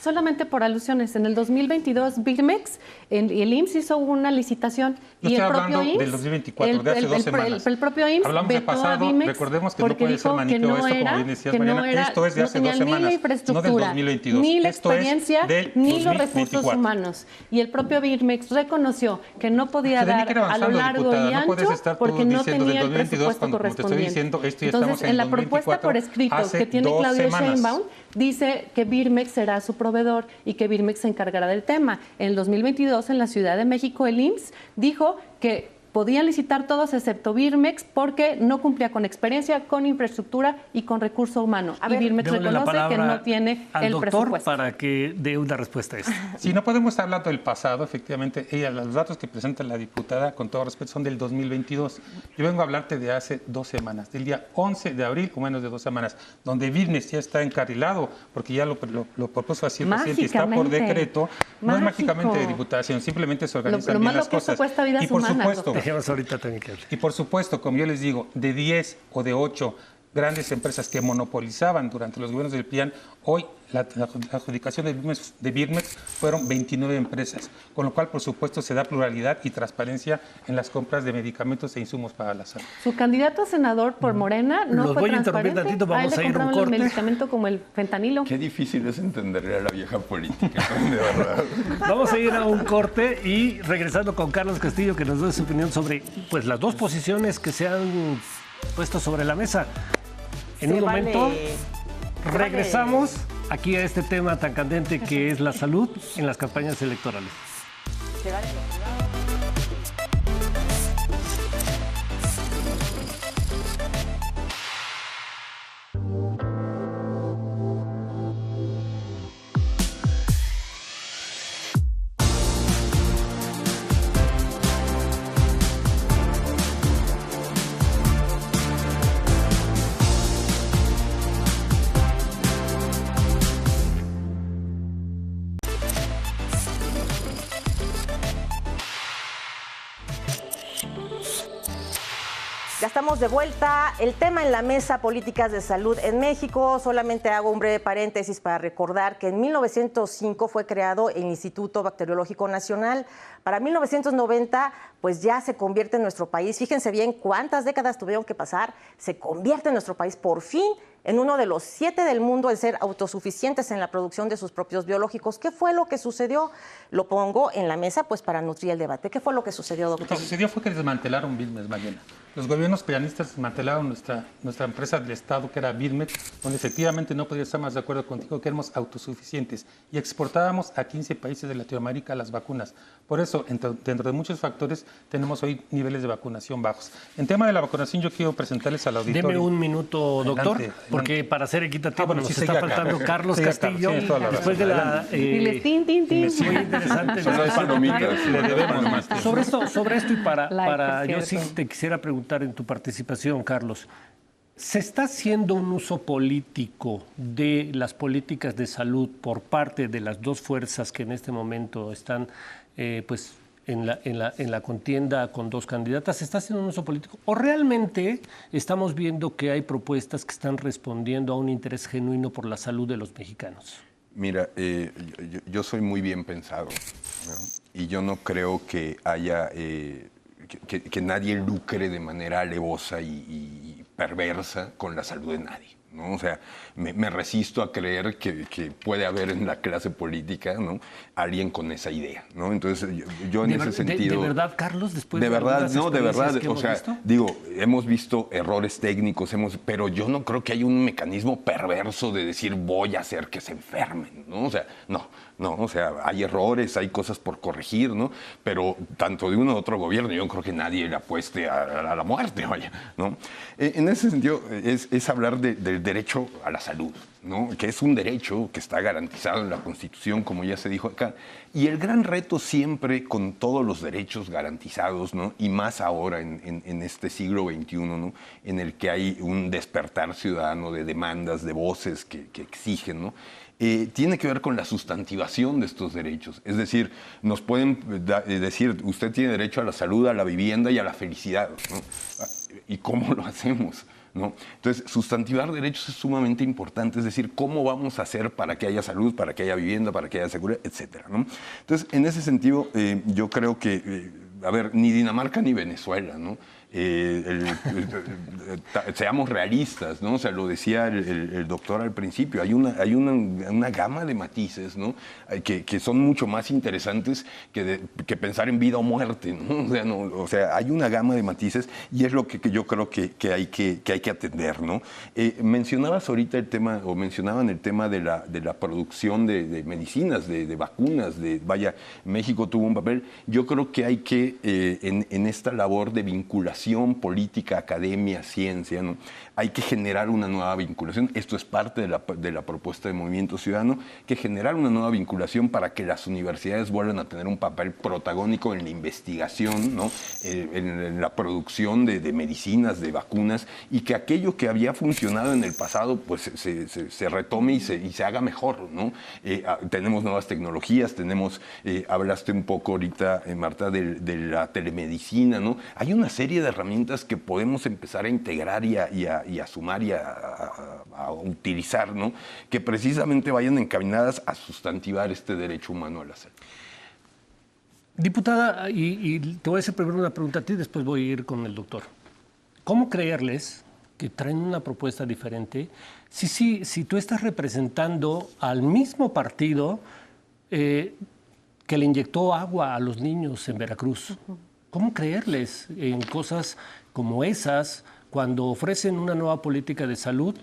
Solamente por alusiones, en el 2022 Birmex, el IMSS hizo una licitación Yo y estoy el propio hablando IMSS, del 2024, de hace 2 semanas. El propio IMSS Hablamos de vetó a pasado, Birmex recordemos que no porque puede ser dijo que maniqueo no esto, como era, bien decías, que Mariana. no era, Esto es de no hace 2 tenía ni la semanas, no del infraestructura, 2022. ni la Esto es experiencia, del ni los 2024. recursos humanos. Y el propio Birmex reconoció que no podía Se tiene dar que ir a avanzando, lo largo diputada. y No puedes ancho estar tú porque no diciendo tenía del el 2022 presupuesto cuando, como te estoy correspondiente. diciendo, esto ya Entonces, estamos en en la propuesta 2024, por escrito hace que tiene 2 Claudia semanas. Sheinbaum, dice que Birmex será su proveedor y que Birmex se encargará del tema. En el 2022, en la Ciudad de México, el IMSS dijo que podían licitar todos excepto Birmex porque no cumplía con experiencia, con infraestructura y con recurso humano. Y Birmex reconoce que no tiene al el doctor presupuesto. para que dé una respuesta a esto. Si no podemos estar hablando del pasado, efectivamente, los datos que presenta la diputada, con todo respeto, son del 2022. Yo vengo a hablarte de hace 2 semanas, del día 11 de abril, o menos de 2 semanas, donde Birmex ya está encarrilado, porque ya lo propuso así el presidente y está por decreto. No es mágicamente de diputación, simplemente se organizan bien las cosas. Cuesta vidas y por humanas, supuesto, Dejemos ahorita también que hable. y por supuesto, como yo les digo, de 10 o de 8 grandes empresas que monopolizaban durante los gobiernos del PRIAN, hoy la adjudicación de Birmex fueron 29 empresas, con lo cual, por supuesto, se da pluralidad y transparencia en las compras de medicamentos e insumos para la salud. Su candidato a senador por Morena no Los fue voy a interrumpir transparente. tantito, vamos a ir a un el corte. medicamento como el fentanilo. Qué difícil es entenderle a la vieja política, ¿no? De verdad. Vamos a ir a un corte y regresando con Carlos Castillo, que nos dé su opinión sobre pues, las dos posiciones que se han puesto sobre la mesa. En un momento regresamos aquí a este tema tan candente que es la salud en las campañas electorales. Ya estamos de vuelta. El tema en la mesa, políticas de salud en México. Solamente hago un breve paréntesis para recordar que en 1905 fue creado el Instituto Bacteriológico Nacional. Para 1990, pues ya se convierte en nuestro país. Fíjense bien cuántas décadas tuvieron que pasar. Se convierte en nuestro país por fin en uno de los 7 del mundo en ser autosuficientes en la producción de sus propios biológicos. ¿Qué fue lo que sucedió? Lo pongo en la mesa pues para nutrir el debate. ¿Qué fue lo que sucedió, doctor? Lo que sucedió fue que desmantelaron Birmex, Mariana. Los gobiernos prianistas desmantelaron nuestra empresa del Estado, que era Birmex, donde efectivamente no podía estar más de acuerdo contigo, que éramos autosuficientes y exportábamos a 15 países de Latinoamérica las vacunas. Por eso, dentro de muchos factores, tenemos hoy niveles de vacunación bajos. En tema de la vacunación, yo quiero presentarles al auditorio. Deme un minuto, doctor, porque para ser equitativo nos está faltando Carlos Castillo. Después de la... Diles tin, tin, tin. muy interesante. Son las palomitas. Le debemos más tiempo. Sobre esto y para Like, yo es sí cierto. te quisiera preguntar en tu participación, Carlos. ¿Se está haciendo un uso político de las políticas de salud por parte de las dos fuerzas que en este momento están pues, en la contienda con dos candidatas? ¿Se está haciendo un uso político? ¿O realmente estamos viendo que hay propuestas que están respondiendo a un interés genuino por la salud de los mexicanos? Mira, yo soy muy bien pensado, ¿no? Y yo no creo que haya... Que nadie lucre de manera alevosa y perversa con la salud de nadie, ¿no? O sea, me resisto a creer que puede haber en la clase política, ¿no?, alguien con esa idea, ¿no? Entonces, yo en ese sentido... ¿De verdad, Carlos? Después de verdad, no, de verdad. que O hemos sea, visto? digo, hemos visto errores técnicos, pero yo no creo que haya un mecanismo perverso de decir voy a hacer que se enfermen, ¿no? O sea, no, o sea, hay errores, hay cosas por corregir, ¿no? Pero tanto de uno u otro gobierno, yo no creo que nadie le apueste a la muerte, vaya, ¿no? En ese sentido, es hablar del derecho a la salud, ¿no?, que es un derecho que está garantizado en la Constitución, como ya se dijo acá. Y el gran reto siempre con todos los derechos garantizados, ¿no?, y más ahora en este siglo XXI, ¿no?, en el que hay un despertar ciudadano de demandas, de voces que exigen, ¿no?, tiene que ver con la sustantivación de estos derechos. Es decir, nos pueden decir, usted tiene derecho a la salud, a la vivienda y a la felicidad, ¿no? ¿Y cómo lo hacemos?, ¿no? Entonces, sustantivar derechos es sumamente importante, es decir, cómo vamos a hacer para que haya salud, para que haya vivienda, para que haya seguridad, etcétera, ¿no? Entonces, en ese sentido, yo creo que, a ver, ni Dinamarca ni Venezuela, ¿no? Seamos realistas, ¿no? O sea, lo decía el doctor al principio, hay una gama de matices, ¿no?, que son mucho más interesantes que pensar en vida o muerte, ¿no? O sea, hay una gama de matices y es lo que yo creo que hay que atender, ¿no? Mencionabas ahorita mencionaban el tema de la producción de medicinas, de vacunas, vaya, México tuvo un papel. Yo creo que hay que, en esta labor de vinculación política, academia, ciencia, ¿no?, hay que generar una nueva vinculación. Esto es parte de la propuesta de Movimiento Ciudadano, que generar una nueva vinculación para que las universidades vuelvan a tener un papel protagónico en la investigación, ¿no?, en la producción de medicinas, de vacunas, y que aquello que había funcionado en el pasado pues se retome y se haga mejor, ¿no? Tenemos nuevas tecnologías, hablaste un poco ahorita, Marta, de la telemedicina, ¿no? Hay una serie de de herramientas que podemos empezar a integrar y a sumar y a utilizar, ¿no? Que precisamente vayan encaminadas a sustantivar este derecho humano a la salud. Diputada, y te voy a hacer primero una pregunta a ti, después voy a ir con el doctor. ¿Cómo creerles que traen una propuesta diferente si tú estás representando al mismo partido que le inyectó agua a los niños en Veracruz? ¿Cómo creerles en cosas como esas cuando ofrecen una nueva política de salud?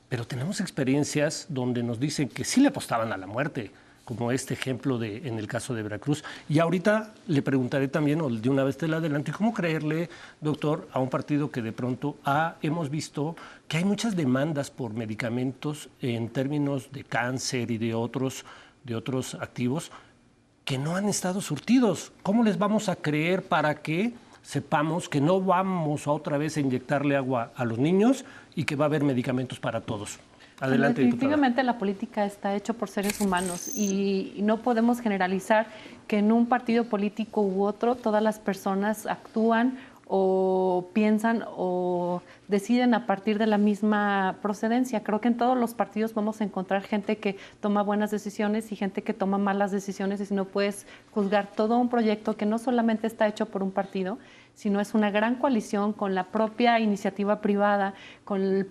Pero tenemos experiencias donde nos dicen que sí le apostaban a la muerte, como este ejemplo en el caso de Veracruz. Y ahorita le preguntaré también, o de una vez te la adelanto, ¿cómo creerle, doctor, a un partido que de pronto hemos visto que hay muchas demandas por medicamentos en términos de cáncer y de otros activos que no han estado surtidos? ¿Cómo les vamos a creer para que sepamos que no vamos a otra vez a inyectarle agua a los niños y que va a haber medicamentos para todos? Adelante, definitivamente la política está hecha por seres humanos y no podemos generalizar que en un partido político u otro todas las personas actúan o piensan o deciden a partir de la misma procedencia. Creo que en todos los partidos vamos a encontrar gente que toma buenas decisiones y gente que toma malas decisiones, y si no puedes juzgar todo un proyecto que no solamente está hecho por un partido, sino es una gran coalición con la propia iniciativa privada, con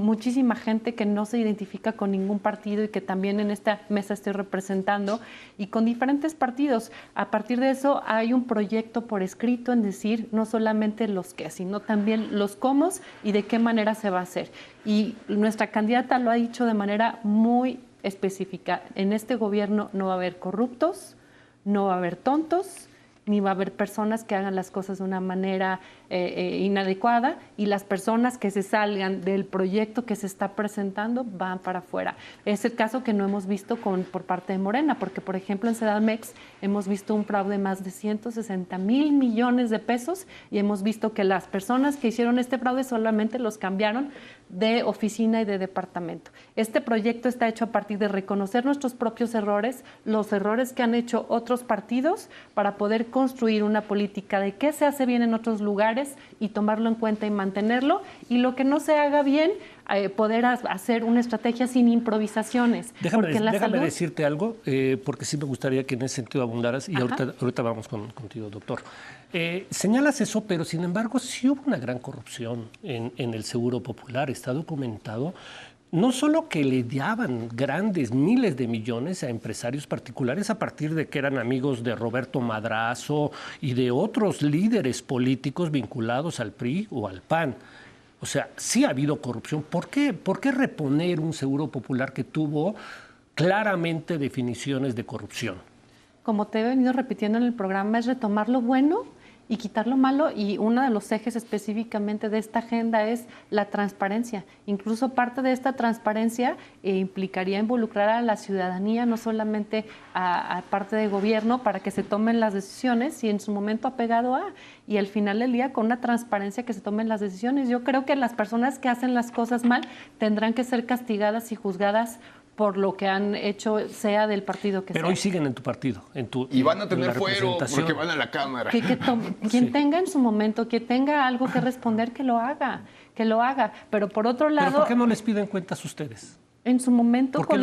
muchísima gente que no se identifica con ningún partido y que también en esta mesa estoy representando, y con diferentes partidos. A partir de eso hay un proyecto por escrito en decir no solamente los qué, sino también los cómo y de qué manera se va a hacer. Y nuestra candidata lo ha dicho de manera muy específica. En este gobierno no va a haber corruptos, no va a haber tontos, ni va a haber personas que hagan las cosas de una manera inadecuada, y las personas que se salgan del proyecto que se está presentando van para afuera. Es el caso que no hemos visto por parte de Morena, porque por ejemplo en Sedamex hemos visto un fraude de más de 160,000 millones de pesos, y hemos visto que las personas que hicieron este fraude solamente los cambiaron de oficina y de departamento. Este proyecto está hecho a partir de reconocer nuestros propios errores, los errores que han hecho otros partidos, para poder construir una política de qué se hace bien en otros lugares y tomarlo en cuenta y mantenerlo, y lo que no se haga bien, poder hacer una estrategia sin improvisaciones. Déjame decirte algo, porque sí me gustaría que en ese sentido abundaras, y ahorita vamos contigo, doctor. Señalas eso, pero sin embargo sí hubo una gran corrupción en el Seguro Popular, está documentado. No solo que le daban grandes miles de millones a empresarios particulares a partir de que eran amigos de Roberto Madrazo y de otros líderes políticos vinculados al PRI o al PAN. O sea, sí ha habido corrupción. ¿Por qué reponer un Seguro Popular que tuvo claramente definiciones de corrupción? Como te he venido repitiendo en el programa, es retomar lo bueno y quitar lo malo, y uno de los ejes específicamente de esta agenda es la transparencia. Incluso parte de esta transparencia implicaría involucrar a la ciudadanía, no solamente a parte de gobierno, para que se tomen las decisiones y en su momento apegado y al final del día con una transparencia que se tomen las decisiones. Yo creo que las personas que hacen las cosas mal tendrán que ser castigadas y juzgadas por lo que han hecho, sea del partido que sea. Pero hoy siguen en tu partido, y van a tener fuero porque van a la Cámara. Quien tenga en su momento, que tenga algo que responder, que lo haga. Pero por otro lado... ¿Pero por qué no les piden cuentas ustedes? En su momento, con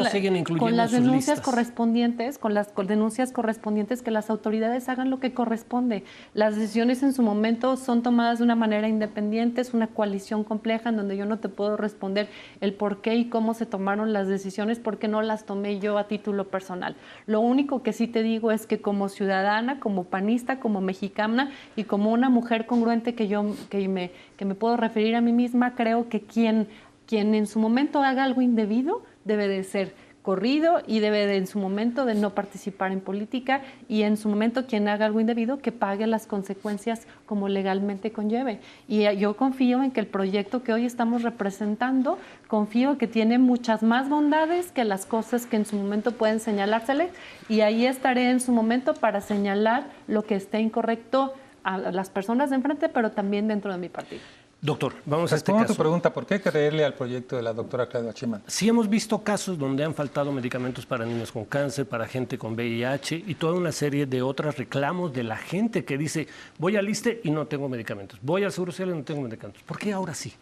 las denuncias correspondientes, que las autoridades hagan lo que corresponde. Las decisiones en su momento son tomadas de una manera independiente, es una coalición compleja en donde yo no te puedo responder el por qué y cómo se tomaron las decisiones, porque no las tomé yo a título personal. Lo único que sí te digo es que como ciudadana, como panista, como mexicana y como una mujer congruente que me puedo referir a mí misma, creo que quien en su momento haga algo indebido debe de ser corrido y debe de, en su momento, de no participar en política, y en su momento quien haga algo indebido que pague las consecuencias como legalmente conlleve. Y yo confío en que el proyecto que hoy estamos representando, confío que tiene muchas más bondades que las cosas que en su momento pueden señalársele, y ahí estaré en su momento para señalar lo que esté incorrecto a las personas de enfrente, pero también dentro de mi partido. Doctor, vamos a este Respondo a caso. tu pregunta, ¿por qué creerle al proyecto de la doctora Claudia Sheinbaum? Sí hemos visto casos donde han faltado medicamentos para niños con cáncer, para gente con VIH y toda una serie de otros reclamos de la gente que dice, voy al ISSSTE y no tengo medicamentos, voy al Seguro Social y no tengo medicamentos. ¿Por qué ahora sí?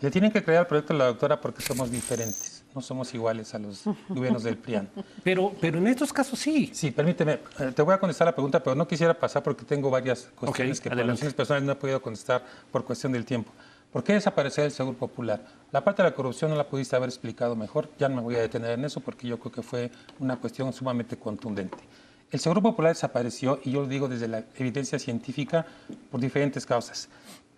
Le tienen que creer al proyecto de la doctora porque somos diferentes, no somos iguales a los gobiernos del PRIAN. Pero en estos casos sí. Sí, permíteme, te voy a contestar la pregunta, pero no quisiera pasar porque tengo varias cuestiones que por adelante. razones personales no he podido contestar por cuestión del tiempo. ¿Por qué desaparecer el Seguro Popular? La parte de la corrupción no la pudiste haber explicado mejor, ya no me voy a detener en eso porque yo creo que fue una cuestión sumamente contundente. El Seguro Popular desapareció, y yo lo digo desde la evidencia científica, por diferentes causas.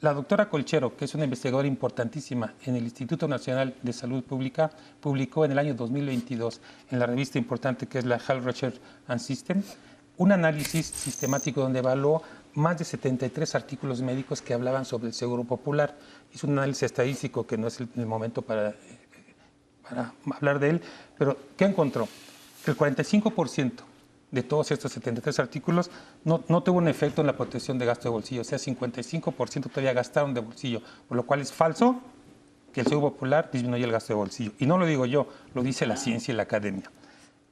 La doctora Colchero, que es una investigadora importantísima en el Instituto Nacional de Salud Pública, publicó en el año 2022 en la revista importante que es la Health Research and System, un análisis sistemático donde evaluó más de 73 artículos médicos que hablaban sobre el Seguro Popular. Hizo un análisis estadístico que no es el momento para hablar de él, pero ¿qué encontró? Que el 45% de todos estos 73 artículos no tuvo un efecto en la protección de gasto de bolsillo, o sea, 55% todavía gastaron de bolsillo, por lo cual es falso que el Seguro Popular disminuye el gasto de bolsillo. Y no lo digo yo, lo dice la ciencia y la academia.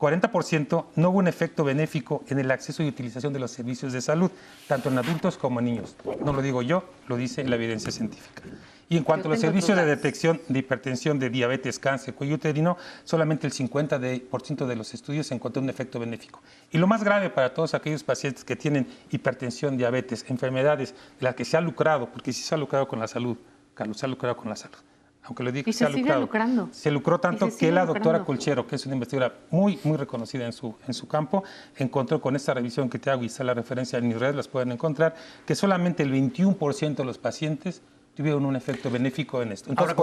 40% no hubo un efecto benéfico en el acceso y utilización de los servicios de salud, tanto en adultos como en niños. No lo digo yo, lo dice la evidencia científica. Y en cuanto a los servicios de detección de hipertensión, de diabetes, cáncer, cuello uterino, solamente el 50% de los estudios encontró un efecto benéfico. Y lo más grave para todos aquellos pacientes que tienen hipertensión, diabetes, enfermedades de las que se ha lucrado, porque sí se ha lucrado con la salud, Carlos, se ha lucrado con la salud. Aunque lo diga, se ha lucrado. Lucrando. Se lucró tanto que la doctora lucrando. Colchero, que es una investigadora muy reconocida en su campo, encontró con esta revisión que te hago y está la referencia en mi red, las pueden encontrar, que solamente el 21% de los pacientes tuvieron un efecto benéfico en esto. Entonces,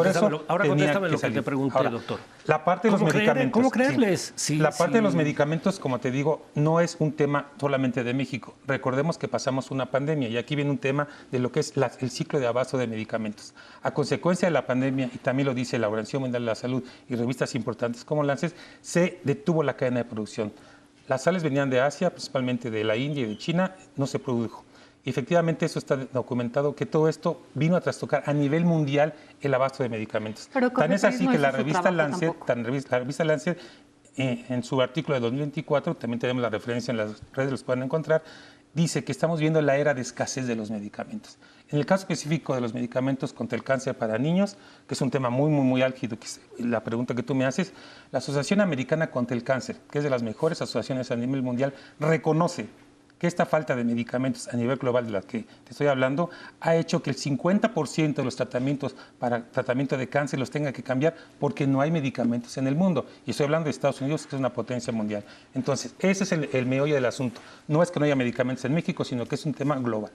Ahora contéstame lo que salir. te pregunté, Ahora, doctor. La parte de los medicamentos. ¿Cómo creerles? Sí. La parte de los medicamentos, como te digo, no es un tema solamente de México. Recordemos que pasamos una pandemia y aquí viene un tema de lo que es el ciclo de abasto de medicamentos. A consecuencia de la pandemia, y también lo dice la Organización Mundial de la Salud y revistas importantes como Lancet, se detuvo la cadena de producción. Las sales venían de Asia, principalmente de la India y de China, no se produjo. Y efectivamente eso está documentado, que todo esto vino a trastocar a nivel mundial el abasto de medicamentos. Tan es así que la revista Lancet, en su artículo de 2024, también tenemos la referencia en las redes, los pueden encontrar, dice que estamos viendo la era de escasez de los medicamentos. En el caso específico de los medicamentos contra el cáncer para niños, que es un tema muy álgido, que es la pregunta que tú me haces, la Asociación Americana contra el Cáncer, que es de las mejores asociaciones a nivel mundial, reconoce que esta falta de medicamentos a nivel global de la que te estoy hablando ha hecho que el 50% de los tratamientos para tratamiento de cáncer los tenga que cambiar porque no hay medicamentos en el mundo. Y estoy hablando de Estados Unidos, que es una potencia mundial. Entonces, ese es el meollo del asunto. No es que no haya medicamentos en México, sino que es un tema global.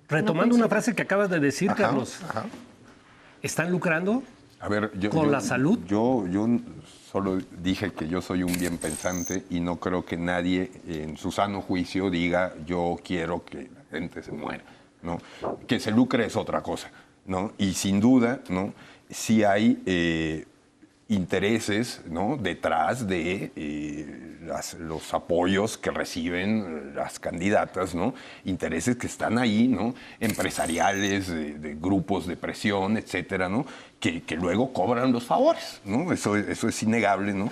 Retomando una frase que acabas de decir, Carlos, ¿están lucrando con la salud? Yo solo dije que yo soy un bien pensante y no creo que nadie en su sano juicio diga yo quiero que la gente se muera, ¿no? Que se lucre es otra cosa, ¿no? Y sin duda, ¿no? Sí hay intereses, ¿no? Detrás de los apoyos que reciben las candidatas, ¿no? Intereses que están ahí, ¿no? Empresariales, de grupos de presión, etcétera, ¿no? Que luego cobran los favores, ¿no? Eso es innegable, ¿no?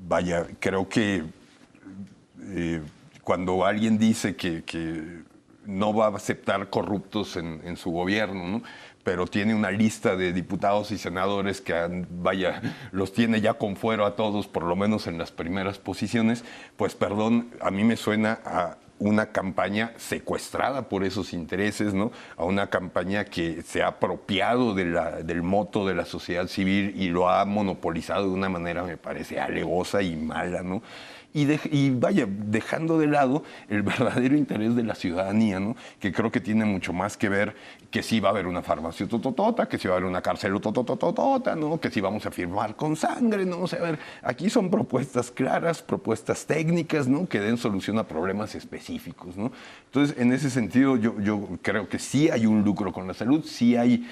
Vaya, creo que cuando alguien dice que no va a aceptar corruptos en su gobierno, ¿no? Pero tiene una lista de diputados y senadores que, vaya, los tiene ya con fuero a todos, por lo menos en las primeras posiciones, pues perdón, a mí me suena a una campaña secuestrada por esos intereses, ¿no? A una campaña que se ha apropiado del moto de la sociedad civil y lo ha monopolizado de una manera, me parece, alevosa y mala, ¿no? Y vaya, dejando de lado el verdadero interés de la ciudadanía, ¿no? Que creo que tiene mucho más que ver que si va a haber una farmacia tototota, que si va a haber una cárcel totototota, ¿no? Que si vamos a firmar con sangre, ¿no? O sea, a ver, aquí son propuestas claras, propuestas técnicas, ¿no? Que den solución a problemas específicos, ¿no? Entonces, en ese sentido, yo creo que sí hay un lucro con la salud, sí hay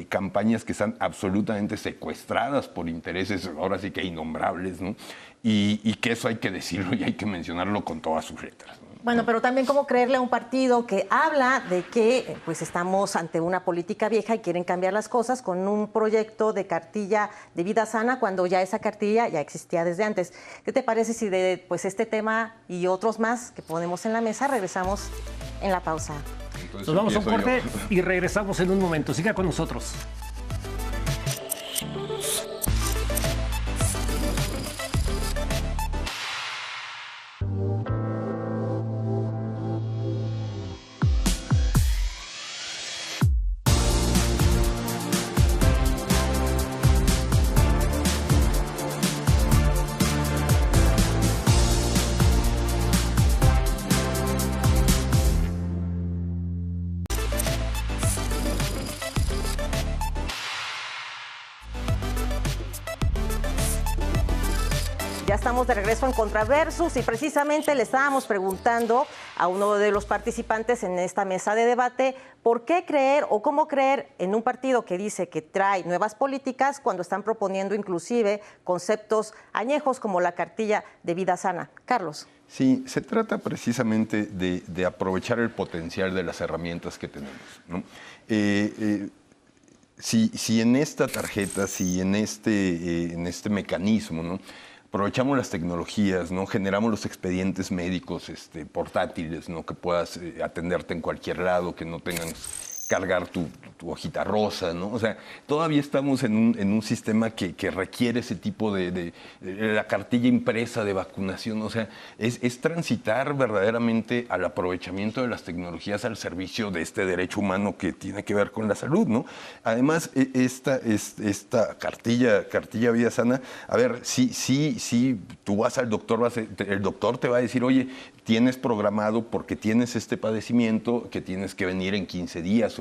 campañas que están absolutamente secuestradas por intereses, ahora sí que innombrables, ¿no? Y que eso hay que decirlo y hay que mencionarlo con todas sus letras, ¿no? Bueno, pero también cómo creerle a un partido que habla de que pues estamos ante una política vieja y quieren cambiar las cosas con un proyecto de cartilla de vida sana cuando ya esa cartilla ya existía desde antes. ¿Qué te parece si de pues este tema y otros más que ponemos en la mesa regresamos en la pausa? Entonces, Nos vamos a un corte yo. y regresamos en un momento. Siga con nosotros. Ya estamos de regreso en Contraversus y precisamente le estábamos preguntando a uno de los participantes en esta mesa de debate por qué creer o cómo creer en un partido que dice que trae nuevas políticas cuando están proponiendo inclusive conceptos añejos como la cartilla de vida sana. Carlos. Sí, se trata precisamente de aprovechar el potencial de las herramientas que tenemos, ¿no? Si en esta tarjeta, si en este mecanismo, ¿no?, aprovechamos las tecnologías, ¿no?, generamos los expedientes médicos portátiles, ¿no?, que puedas atenderte en cualquier lado, que no tengan cargar tu hojita rosa, ¿no? O sea, todavía estamos en un sistema que requiere ese tipo de la cartilla impresa de vacunación. O sea, es transitar verdaderamente al aprovechamiento de las tecnologías al servicio de este derecho humano que tiene que ver con la salud, ¿no? Además, esta cartilla Vida Sana, a ver, sí, tú vas al doctor, el doctor te va a decir, oye, tienes programado porque tienes este padecimiento que tienes que venir en 15 días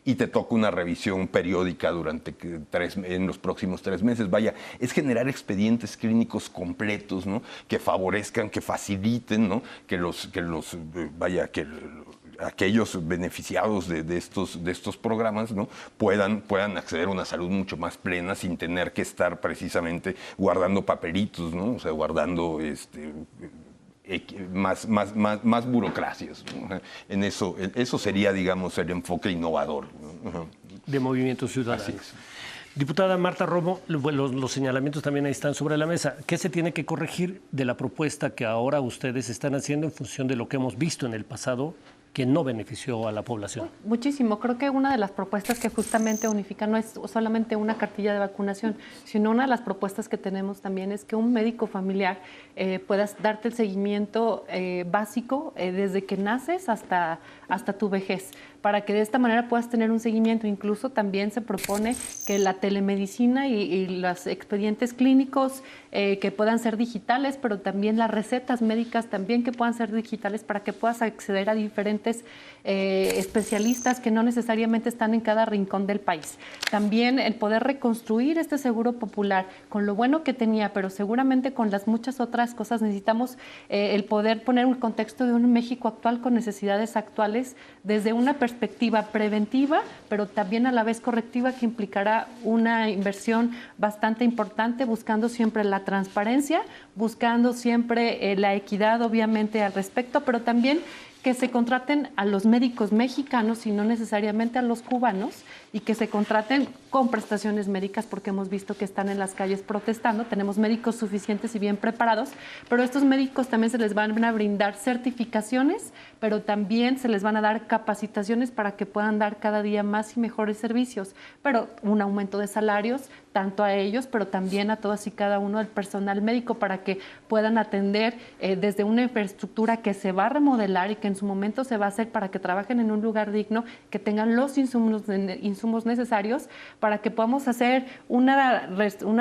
y te toca una revisión periódica en los próximos 3 meses. Vaya, es generar expedientes clínicos completos, ¿no?, que favorezcan, que faciliten, ¿no?, que aquellos beneficiados de estos programas, ¿no?, puedan acceder a una salud mucho más plena sin tener que estar precisamente guardando papelitos, ¿no?, o sea, guardando más burocracias, ¿no? Eso sería, digamos, el enfoque innovador, ¿no?, de Movimiento Ciudadano. Así es. Diputada Marta Romo, los señalamientos también ahí están sobre la mesa. ¿Qué se tiene que corregir de la propuesta que ahora ustedes están haciendo en función de lo que hemos visto en el pasado que no benefició a la población? Muchísimo. Creo que una de las propuestas que justamente unifica no es solamente una cartilla de vacunación, sino una de las propuestas que tenemos también es que un médico familiar pueda darte el seguimiento básico desde que naces hasta tu vejez, para que de esta manera puedas tener un seguimiento. Incluso también se propone que la telemedicina y los expedientes clínicos que puedan ser digitales, pero también las recetas médicas también que puedan ser digitales para que puedas acceder a diferentes especialistas que no necesariamente están en cada rincón del país. También el poder reconstruir este seguro popular con lo bueno que tenía, pero seguramente con las muchas otras cosas necesitamos el poder poner un contexto de un México actual con necesidades actuales desde una perspectiva preventiva, pero también a la vez correctiva, que implicará una inversión bastante importante, buscando siempre la transparencia, buscando siempre la equidad, obviamente, al respecto, pero también que se contraten a los médicos mexicanos y no necesariamente a los cubanos, y que se contraten con prestaciones médicas, porque hemos visto que están en las calles protestando. Tenemos médicos suficientes y bien preparados, pero a estos médicos también se les van a brindar certificaciones, pero también se les van a dar capacitaciones para que puedan dar cada día más y mejores servicios, pero un aumento de salarios, tanto a ellos, pero también a todos y cada uno del personal médico, para que puedan atender desde una infraestructura que se va a remodelar y que en su momento se va a hacer para que trabajen en un lugar digno, que tengan los insumos necesarios para que podamos hacer una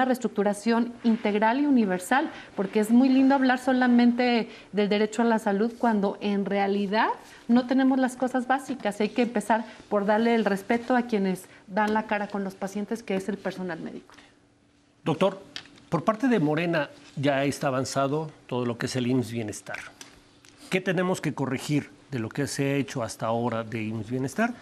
reestructuración integral y universal, porque es muy lindo hablar solamente del derecho a la salud cuando en realidad no tenemos las cosas básicas. Hay que empezar por darle el respeto a quienes dan la cara con los pacientes, que es el personal médico. Doctor, por parte de Morena ya está avanzado todo lo que es el IMSS Bienestar. ¿Qué tenemos que corregir de lo que se ha hecho hasta ahora de IMSS Bienestar?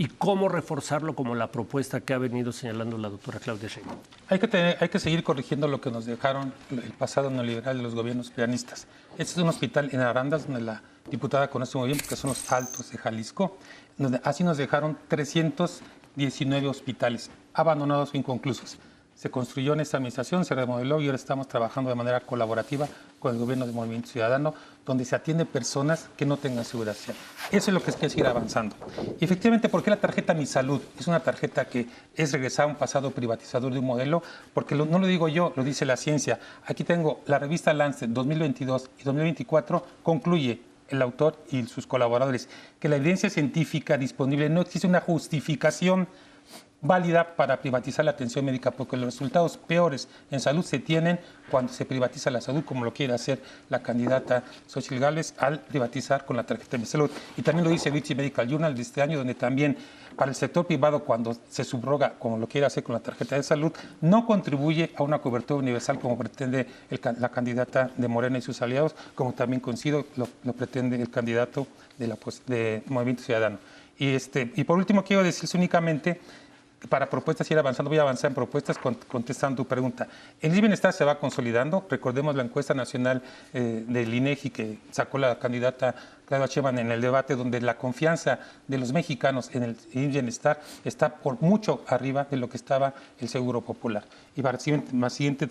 y cómo reforzarlo como la propuesta que ha venido señalando la doctora Claudia Sheinbaum? Hay que seguir corrigiendo lo que nos dejaron el pasado neoliberal de los gobiernos pianistas. Este es un hospital en Arandas, donde la diputada conoce muy bien, porque son los Altos de Jalisco, donde así nos dejaron 319 hospitales abandonados o inconclusos. Se construyó en esta administración, se remodeló y ahora estamos trabajando de manera colaborativa con el gobierno de Movimiento Ciudadano, donde se atiende personas que no tengan seguridad social. Eso es lo que hay que seguir avanzando. Y efectivamente, ¿por qué la tarjeta Mi Salud? Es una tarjeta que es regresar a un pasado privatizador de un modelo, porque no lo digo yo, lo dice la ciencia. Aquí tengo la revista Lancet 2022 y 2024, concluye el autor y sus colaboradores que la evidencia científica disponible no existe una justificación válida para privatizar la atención médica, porque los resultados peores en salud se tienen cuando se privatiza la salud, como lo quiere hacer la candidata Xochitl Gálvez al privatizar con la tarjeta de salud. Y también lo dice British Medical Journal de este año, donde también para el sector privado, cuando se subroga, como lo quiere hacer con la tarjeta de salud, no contribuye a una cobertura universal como pretende la candidata de Morena y sus aliados, como también coincido, lo pretende el candidato de Movimiento Ciudadano. Y por último, quiero decirles únicamente, para propuestas ir avanzando, voy a avanzar en propuestas contestando tu pregunta. El bienestar se va consolidando. Recordemos la encuesta nacional del INEGI que sacó la candidata Claudia Sheinbaum en el debate, donde la confianza de los mexicanos en el bienestar está por mucho arriba de lo que estaba el Seguro Popular. Y para la siguiente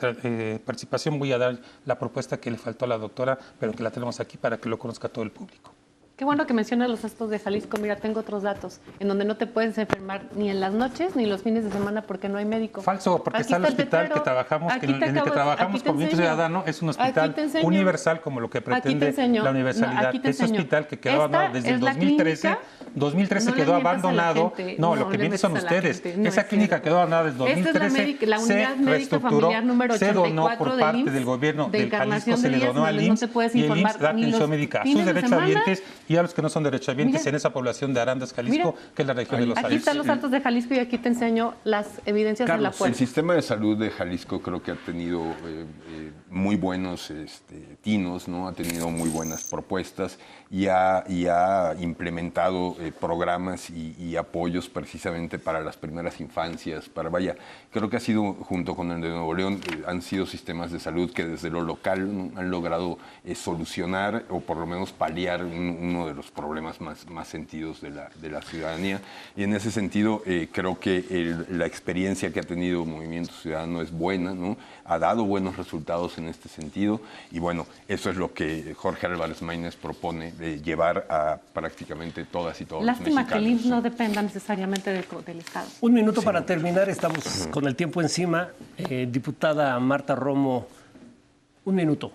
participación voy a dar la propuesta que le faltó a la doctora, pero que la tenemos aquí para que lo conozca todo el público. Qué bueno que mencionas los Altos de Jalisco. Mira, tengo otros datos en donde no te puedes enfermar ni en las noches ni los fines de semana porque no hay médico. Falso, porque aquí está el hospital que trabajamos, en el que trabajamos con Movimiento Ciudadano, es un hospital universal como lo que pretende la universalidad. Ese hospital que quedó abandonado desde el 2013, 2013 quedó abandonado. No, lo que viene son ustedes. Esa clínica quedó abandonada desde 2013, la unidad médica familiar número 84 se donó por parte del gobierno del Jalisco, se le donó al IMSS y el IMSS da atención médica a sus derechohabientes y a los que no son derechohabientes en esa población de Arandas, Jalisco, que es la región de los Altos. Aquí están los Altos de Jalisco y aquí te enseño las evidencias de la puerta. El sistema de salud de Jalisco creo que ha tenido muy buenos tinos, ¿no? Ha tenido muy buenas propuestas y ha implementado programas y apoyos precisamente para las primeras infancias, creo que ha sido, junto con el de Nuevo León, han sido sistemas de salud que desde lo local, ¿no?, han logrado solucionar o por lo menos paliar uno de los problemas más sentidos de la ciudadanía. Y en ese sentido creo que la experiencia que ha tenido Movimiento Ciudadano es buena, ¿no? Ha dado buenos resultados en este sentido y bueno, eso es lo que Jorge Álvarez Maínez propone, de llevar a prácticamente todas y todos los mexicanos. Lástima que el IMSS no dependa necesariamente del Estado. Un minuto para terminar, estamos con el tiempo encima. Diputada Marta Romo, un minuto.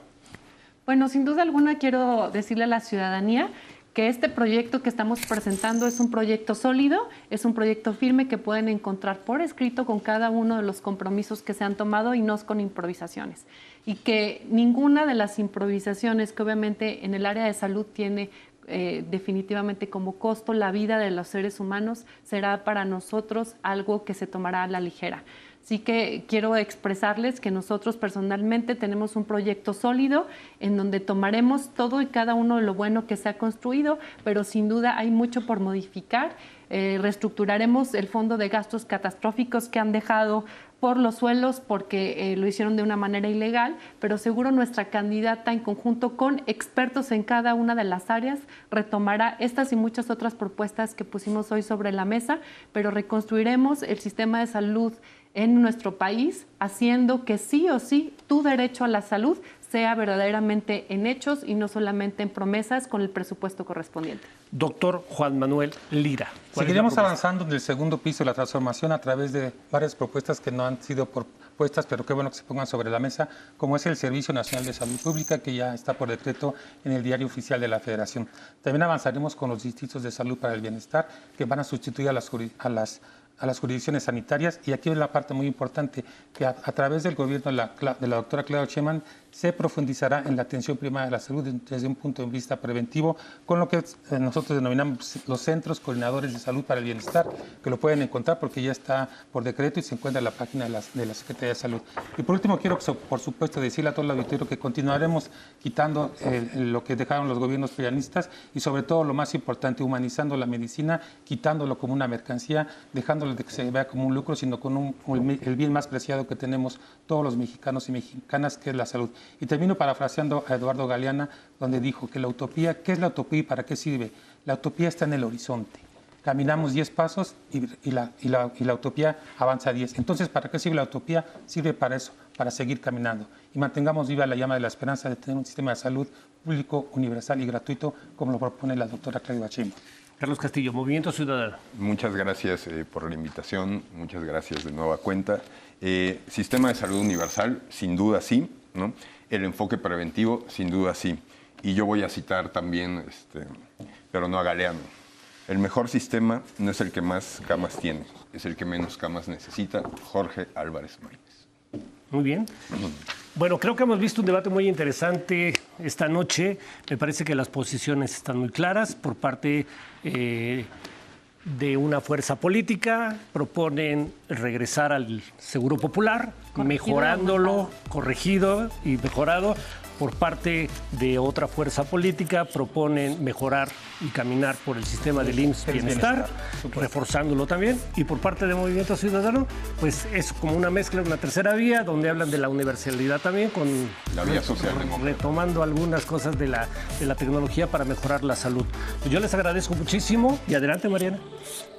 Bueno, sin duda alguna quiero decirle a la ciudadanía que este proyecto que estamos presentando es un proyecto sólido, es un proyecto firme que pueden encontrar por escrito con cada uno de los compromisos que se han tomado y no con improvisaciones. Y que ninguna de las improvisaciones que obviamente en el área de salud tiene definitivamente como costo la vida de los seres humanos será para nosotros algo que se tomará a la ligera. Así que quiero expresarles que nosotros personalmente tenemos un proyecto sólido en donde tomaremos todo y cada uno de lo bueno que se ha construido, pero sin duda hay mucho por modificar. Reestructuraremos el fondo de gastos catastróficos que han dejado por los suelos porque lo hicieron de una manera ilegal, pero seguro nuestra candidata en conjunto con expertos en cada una de las áreas retomará estas y muchas otras propuestas que pusimos hoy sobre la mesa, pero reconstruiremos el sistema de salud en nuestro país, haciendo que sí o sí tu derecho a la salud sea verdaderamente en hechos y no solamente en promesas con el presupuesto correspondiente. Doctor Juan Manuel Lira. Seguiremos avanzando en el segundo piso de la transformación a través de varias propuestas que no han sido propuestas, pero qué bueno que se pongan sobre la mesa, como es el Servicio Nacional de Salud Pública, que ya está por decreto en el Diario Oficial de la Federación. También avanzaremos con los distritos de salud para el bienestar, que van a sustituir a las a las jurisdicciones sanitarias, y aquí es la parte muy importante, que a través del gobierno de la doctora Claudia Sheinbaum se profundizará en la atención primaria de la salud desde un punto de vista preventivo, con lo que nosotros denominamos los centros coordinadores de salud para el bienestar, que lo pueden encontrar porque ya está por decreto y se encuentra en la página de la Secretaría de Salud. Y por último, quiero, por supuesto, decirle a todo el auditorio que continuaremos quitando lo que dejaron los gobiernos prianistas y, sobre todo, lo más importante, humanizando la medicina, quitándolo como una mercancía, dejándolo de que se vea como un lucro, sino con el bien más preciado que tenemos todos los mexicanos y mexicanas, que es la salud. Y termino parafraseando a Eduardo Galeana, donde dijo que la utopía, ¿qué es la utopía y para qué sirve? La utopía está en el horizonte. Caminamos 10 pasos y la utopía avanza 10. Entonces, ¿para qué sirve la utopía? Sirve para eso, para seguir caminando. Y mantengamos viva la llama de la esperanza de tener un sistema de salud público, universal y gratuito, como lo propone la doctora Claudia Sheinbaum. Carlos Castillo, Movimiento Ciudadano. Muchas gracias por la invitación, muchas gracias de nueva cuenta. Sistema de salud universal, sin duda sí, ¿no? El enfoque preventivo, sin duda sí. Y yo voy a citar también, pero no a Galeano. El mejor sistema no es el que más camas tiene, es el que menos camas necesita. Jorge Álvarez Maínez. Muy bien. Bueno, creo que hemos visto un debate muy interesante esta noche. Me parece que las posiciones están muy claras por parte de una fuerza política. Proponen regresar al Seguro Popular, mejorándolo, corregido y mejorado. Por parte de otra fuerza política, proponen mejorar y caminar por el sistema del IMSS Bienestar, reforzándolo también. Y por parte de Movimiento Ciudadano, pues es como una mezcla, una tercera vía, donde hablan de la universalidad también, con la vía social, retomando algunas cosas de la tecnología para mejorar la salud. Yo les agradezco muchísimo y adelante, Mariana.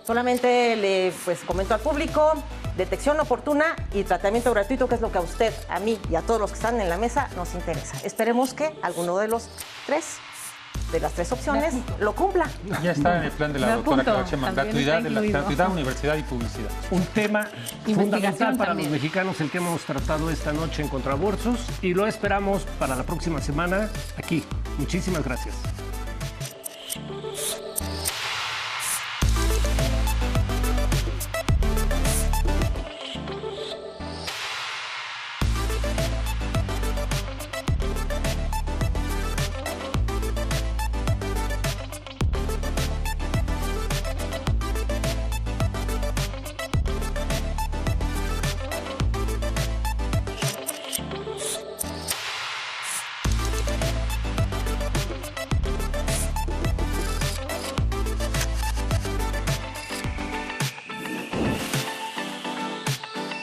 Solamente le comento al público, detección oportuna y tratamiento gratuito, que es lo que a usted, a mí y a todos los que están en la mesa nos interesa. Esperemos que alguno de las tres opciones lo cumpla. Ya está en el plan de la doctora Claudia Sheinbaum, gratuidad, universidad y publicidad. Un tema fundamental para los mexicanos, el que hemos tratado esta noche en Contrabursos, y lo esperamos para la próxima semana aquí. Muchísimas gracias.